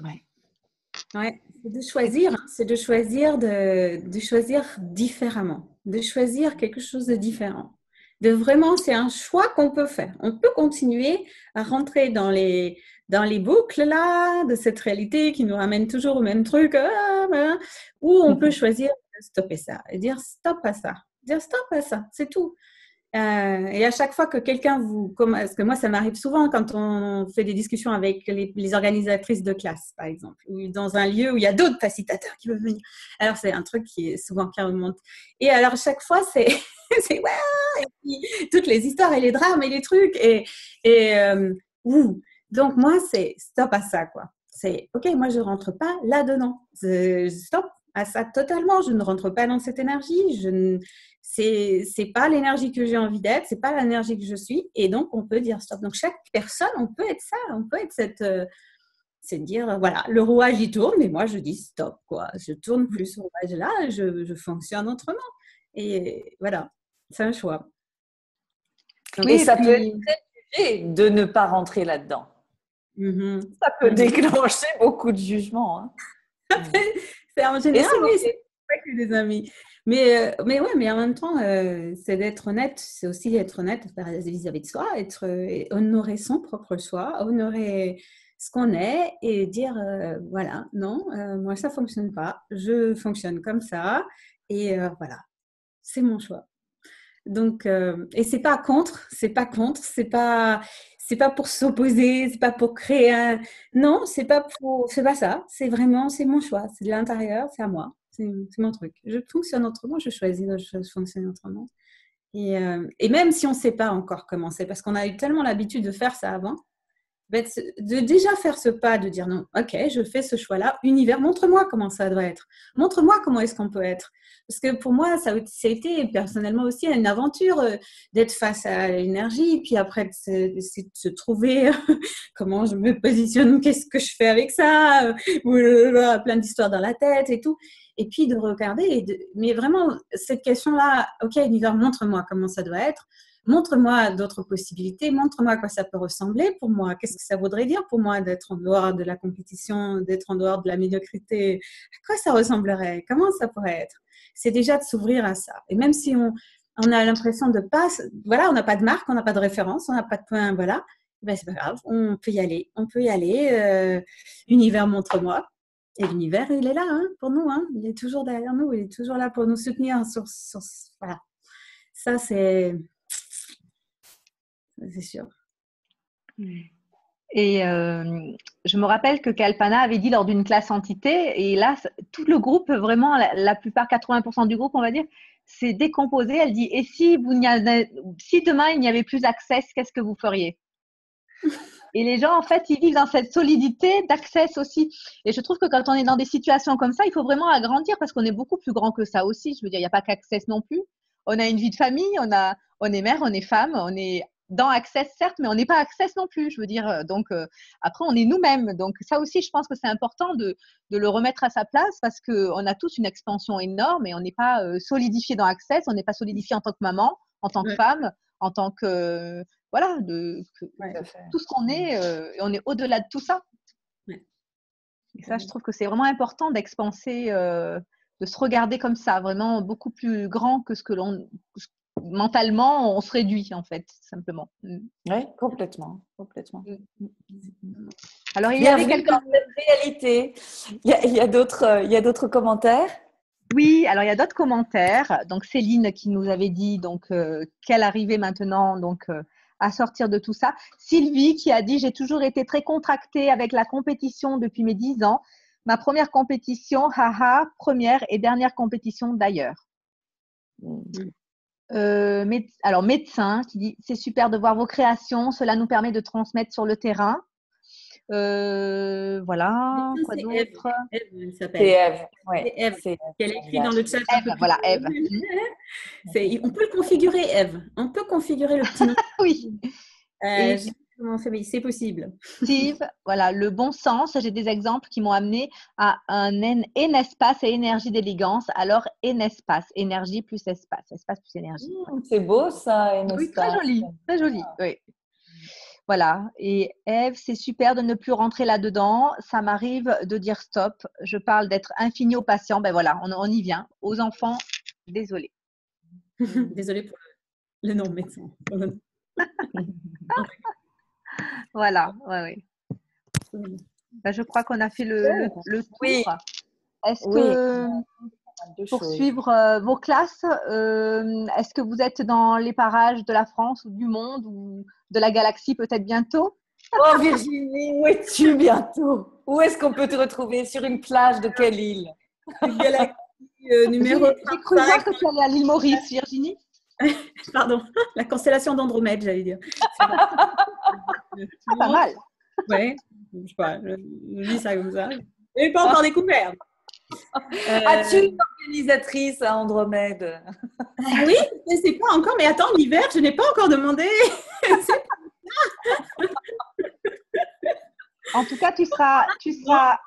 Ouais. Ouais, c'est de choisir de choisir différemment, de choisir quelque chose de différent. De vraiment, c'est un choix qu'on peut faire. On peut continuer à rentrer dans les boucles là de cette réalité qui nous ramène toujours au même truc, ou on peut choisir de stopper ça et dire stop à ça, c'est tout. Et à chaque fois que quelqu'un parce que moi, ça m'arrive souvent quand on fait des discussions avec les organisatrices de classe, par exemple, ou dans un lieu où il y a d'autres facilitateurs qui veulent venir. Alors, c'est un truc qui est souvent qui remonte. Et alors, à chaque fois, c'est ouais, et puis, toutes les histoires et les drames et les trucs. Donc, moi, c'est stop à ça, quoi. C'est OK, moi, je ne rentre pas là-dedans. Stop à ça totalement. Je ne rentre pas dans cette énergie. C'est pas l'énergie que j'ai envie d'être, c'est pas l'énergie que je suis, et donc on peut dire stop. Donc chaque personne, on peut être ça, on peut être c'est de dire voilà, le rouage il tourne, mais moi je dis stop, quoi. Je tourne plus ce rouage là, je fonctionne autrement, et voilà, c'est un choix. Donc, et ça peut être très jugé de ne pas rentrer là-dedans. Ça peut déclencher beaucoup de jugements. Hein. C'est en général, c'est pas que des amis. Mais ouais, mais en même temps, c'est d'être honnête, c'est aussi être honnête vis-à-vis de soi, honorer son propre soi, honorer ce qu'on est et dire voilà, non, moi ça fonctionne pas, je fonctionne comme ça et voilà, c'est mon choix. Donc, et c'est pas contre, c'est pas pour s'opposer, c'est pas pour créer un. Non, c'est pas ça. C'est vraiment, c'est mon choix. C'est de l'intérieur, c'est à moi. C'est mon truc. Je fonctionne autrement, je choisis de fonctionner autrement. Et même si on ne sait pas encore comment c'est, parce qu'on a eu tellement l'habitude de faire ça avant, de déjà faire ce pas, de dire non, ok, je fais ce choix-là, univers, montre-moi comment ça doit être. Montre-moi comment est-ce qu'on peut être. Parce que pour moi, ça a été personnellement aussi une aventure d'être face à l'énergie, puis après de se trouver comment je me positionne, qu'est-ce que je fais avec ça, plein d'histoires dans la tête et tout. Et puis de regarder, mais vraiment, cette question-là, ok, univers, montre-moi comment ça doit être. Montre-moi d'autres possibilités, montre-moi à quoi ça peut ressembler pour moi, qu'est-ce que ça voudrait dire pour moi d'être en dehors de la compétition, d'être en dehors de la médiocrité, à quoi ça ressemblerait, comment ça pourrait être. C'est déjà de s'ouvrir à ça. Et même si on a l'impression de pas, voilà, on n'a pas de marque, on n'a pas de référence, on n'a pas de point, voilà, ben c'est pas grave, on peut y aller, univers montre-moi. Et l'univers, il est là hein, pour nous, hein. Il est toujours derrière nous, il est toujours là pour nous soutenir voilà. Ça, c'est sûr. Et je me rappelle que Kalpana avait dit lors d'une classe entité, et là, tout le groupe, vraiment, la plupart, 80% du groupe, on va dire, s'est décomposé. Elle dit, et si demain, il n'y avait plus Access, qu'est-ce que vous feriez? Et les gens, en fait, ils vivent dans cette solidité d'Access aussi. Et je trouve que quand on est dans des situations comme ça, il faut vraiment agrandir parce qu'on est beaucoup plus grand que ça aussi. Je veux dire, il n'y a pas qu'Access non plus. On a une vie de famille, on est mère, on est femme, on est dans Access, certes, mais on n'est pas Access non plus. Je veux dire, donc après, on est nous-mêmes. Donc ça aussi, je pense que c'est important de le remettre à sa place parce qu'on a tous une expansion énorme et on n'est pas solidifié dans Access, on n'est pas solidifié en tant que maman, en tant que femme, en tant que voilà, tout ce qu'on est, on est au-delà de tout ça. Ouais. Et ça, je trouve que c'est vraiment important d'expanser, de se regarder comme ça, vraiment beaucoup plus grand que ce mentalement, on se réduit en fait, simplement. Oui, complètement. Alors, il y avait quelques... dans cette réalité. Il y a d'autres commentaires? Oui, alors il y a d'autres commentaires. Donc, Céline qui nous avait dit qu'elle arrivait maintenant à sortir de tout ça. Sylvie qui a dit « J'ai toujours été très contractée avec la compétition depuis mes 10 ans. Ma première compétition, haha, première et dernière compétition d'ailleurs. » Alors, médecin qui dit « C'est super de voir vos créations. Cela nous permet de transmettre sur le terrain. » Voilà, quoi d'autre? Eve s'appelle. C'est Eve. C'est Eve. Elle écrit dans le chat. Eve, voilà, Eve. On peut le configurer, Eve. On peut configurer le petit nom. Oui. Je sais pas comment on fait, mais c'est possible. Steve, voilà, le bon sens. J'ai des exemples qui m'ont amené à un espace et énergie d'élégance. Alors, espace, énergie plus espace plus énergie. C'est beau ça, Oui, très joli, très joli. Oui. Voilà. Et Eve, c'est super de ne plus rentrer là-dedans. Ça m'arrive de dire stop. Je parle d'être infini aux patients. Ben voilà, on y vient. Aux enfants, désolé. Désolée pour le nom médecin. Voilà, ouais. Ben, je crois qu'on a fait le tour. Oui. Est-ce que pour suivre vos classes, est-ce que vous êtes dans les parages de la France ou du monde ou de la galaxie peut-être bientôt? Oh Virginie, où es-tu bientôt? Où est-ce qu'on peut te retrouver? Sur une plage de quelle île? Galaxie numéro 35. J'ai cru voir que tu allais à l'île Maurice, Virginie. Pardon, la constellation d'Andromède, j'allais dire. Pas mal. Ouais, je sais pas, je dis ça comme ça. Je n'ai pas encore découvert. As-tu une organisatrice à Andromède? Oui, je ne sais pas encore, mais attends, l'hiver, je n'ai pas encore demandé. En tout cas, tu seras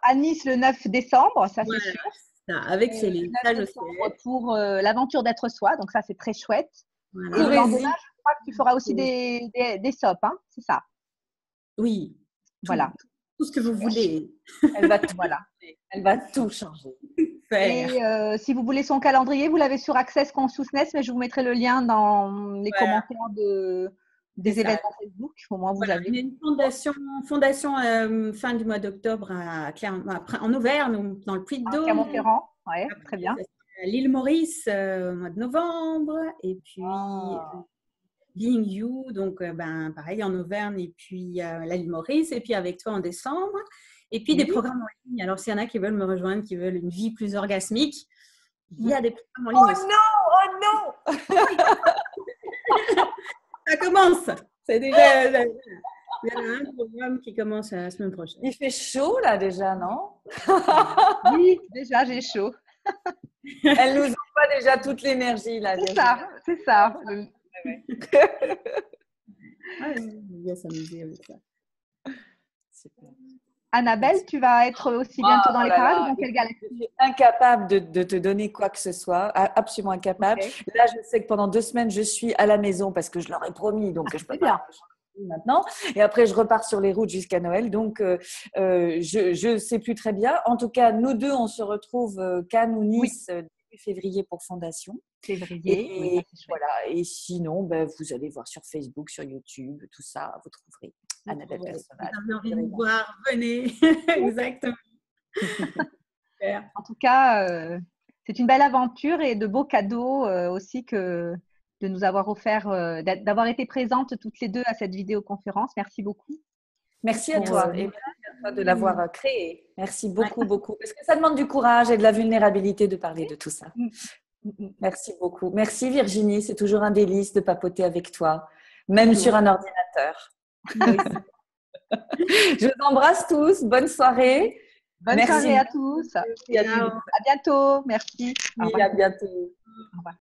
à Nice le 9 décembre, ça c'est sûr. Ça, avec Céline, ça je sais. Pour l'aventure d'être soi, donc ça c'est très chouette. Voilà. Et le lendemain, je crois que tu feras aussi des SOP, hein, c'est ça? Oui. Voilà. Tout ce que vous voulez. Elle va tout changer. Et si vous voulez son calendrier, vous l'avez sur Access Consciousness, mais je vous mettrai le lien dans les commentaires des événements Facebook. Au moins, vous avez. Il y a une fondation fin du mois d'octobre en Auvergne, dans le Puy-de-Dôme. À Clermont-Ferrand, oui, très bien. À l'île Maurice au mois de novembre. Et puis, Being You, donc pareil en Auvergne, et puis l'île Maurice, et puis avec toi en décembre. Et puis des programmes en ligne. Alors, s'il y en a qui veulent me rejoindre, qui veulent une vie plus orgasmique, il y a des programmes en ligne. Oh non! Ça commence. C'est déjà. Il y a un programme qui commence la semaine prochaine. Il fait chaud là déjà, non? Oui, déjà j'ai chaud. Elle nous envoie déjà toute l'énergie là. C'est ça. On va s'amuser avec ça. Super. Annabelle, tu vas être aussi bientôt dans les parages dans quelle galaxie? Je suis incapable de te donner quoi que ce soit, absolument incapable. Okay. Là, je sais que pendant 2 semaines, je suis à la maison parce que je leur ai promis, donc je peux pas maintenant. Et après, je repars sur les routes jusqu'à Noël, donc je sais plus très bien. En tout cas, nous deux, on se retrouve Cannes ou Nice début février pour Fondation. Février. Voilà. Et sinon, vous allez voir sur Facebook, sur YouTube, tout ça, vous trouverez. Annabelle Personnage. Vous avez envie de nous voir, venez. Exactement. En tout cas, c'est une belle aventure et de beaux cadeaux aussi que de nous avoir offert, d'avoir été présentes toutes les deux à cette vidéoconférence. Merci beaucoup. Merci à toi et merci à toi de l'avoir créé. Merci beaucoup, beaucoup. Parce que ça demande du courage et de la vulnérabilité de parler de tout ça. Merci beaucoup. Merci Virginie, c'est toujours un délice de papoter avec toi, même sur un ordinateur. Je vous embrasse tous. Bonne soirée. Bonne soirée à tous. À bientôt. Merci. Oui, à bientôt. Au revoir.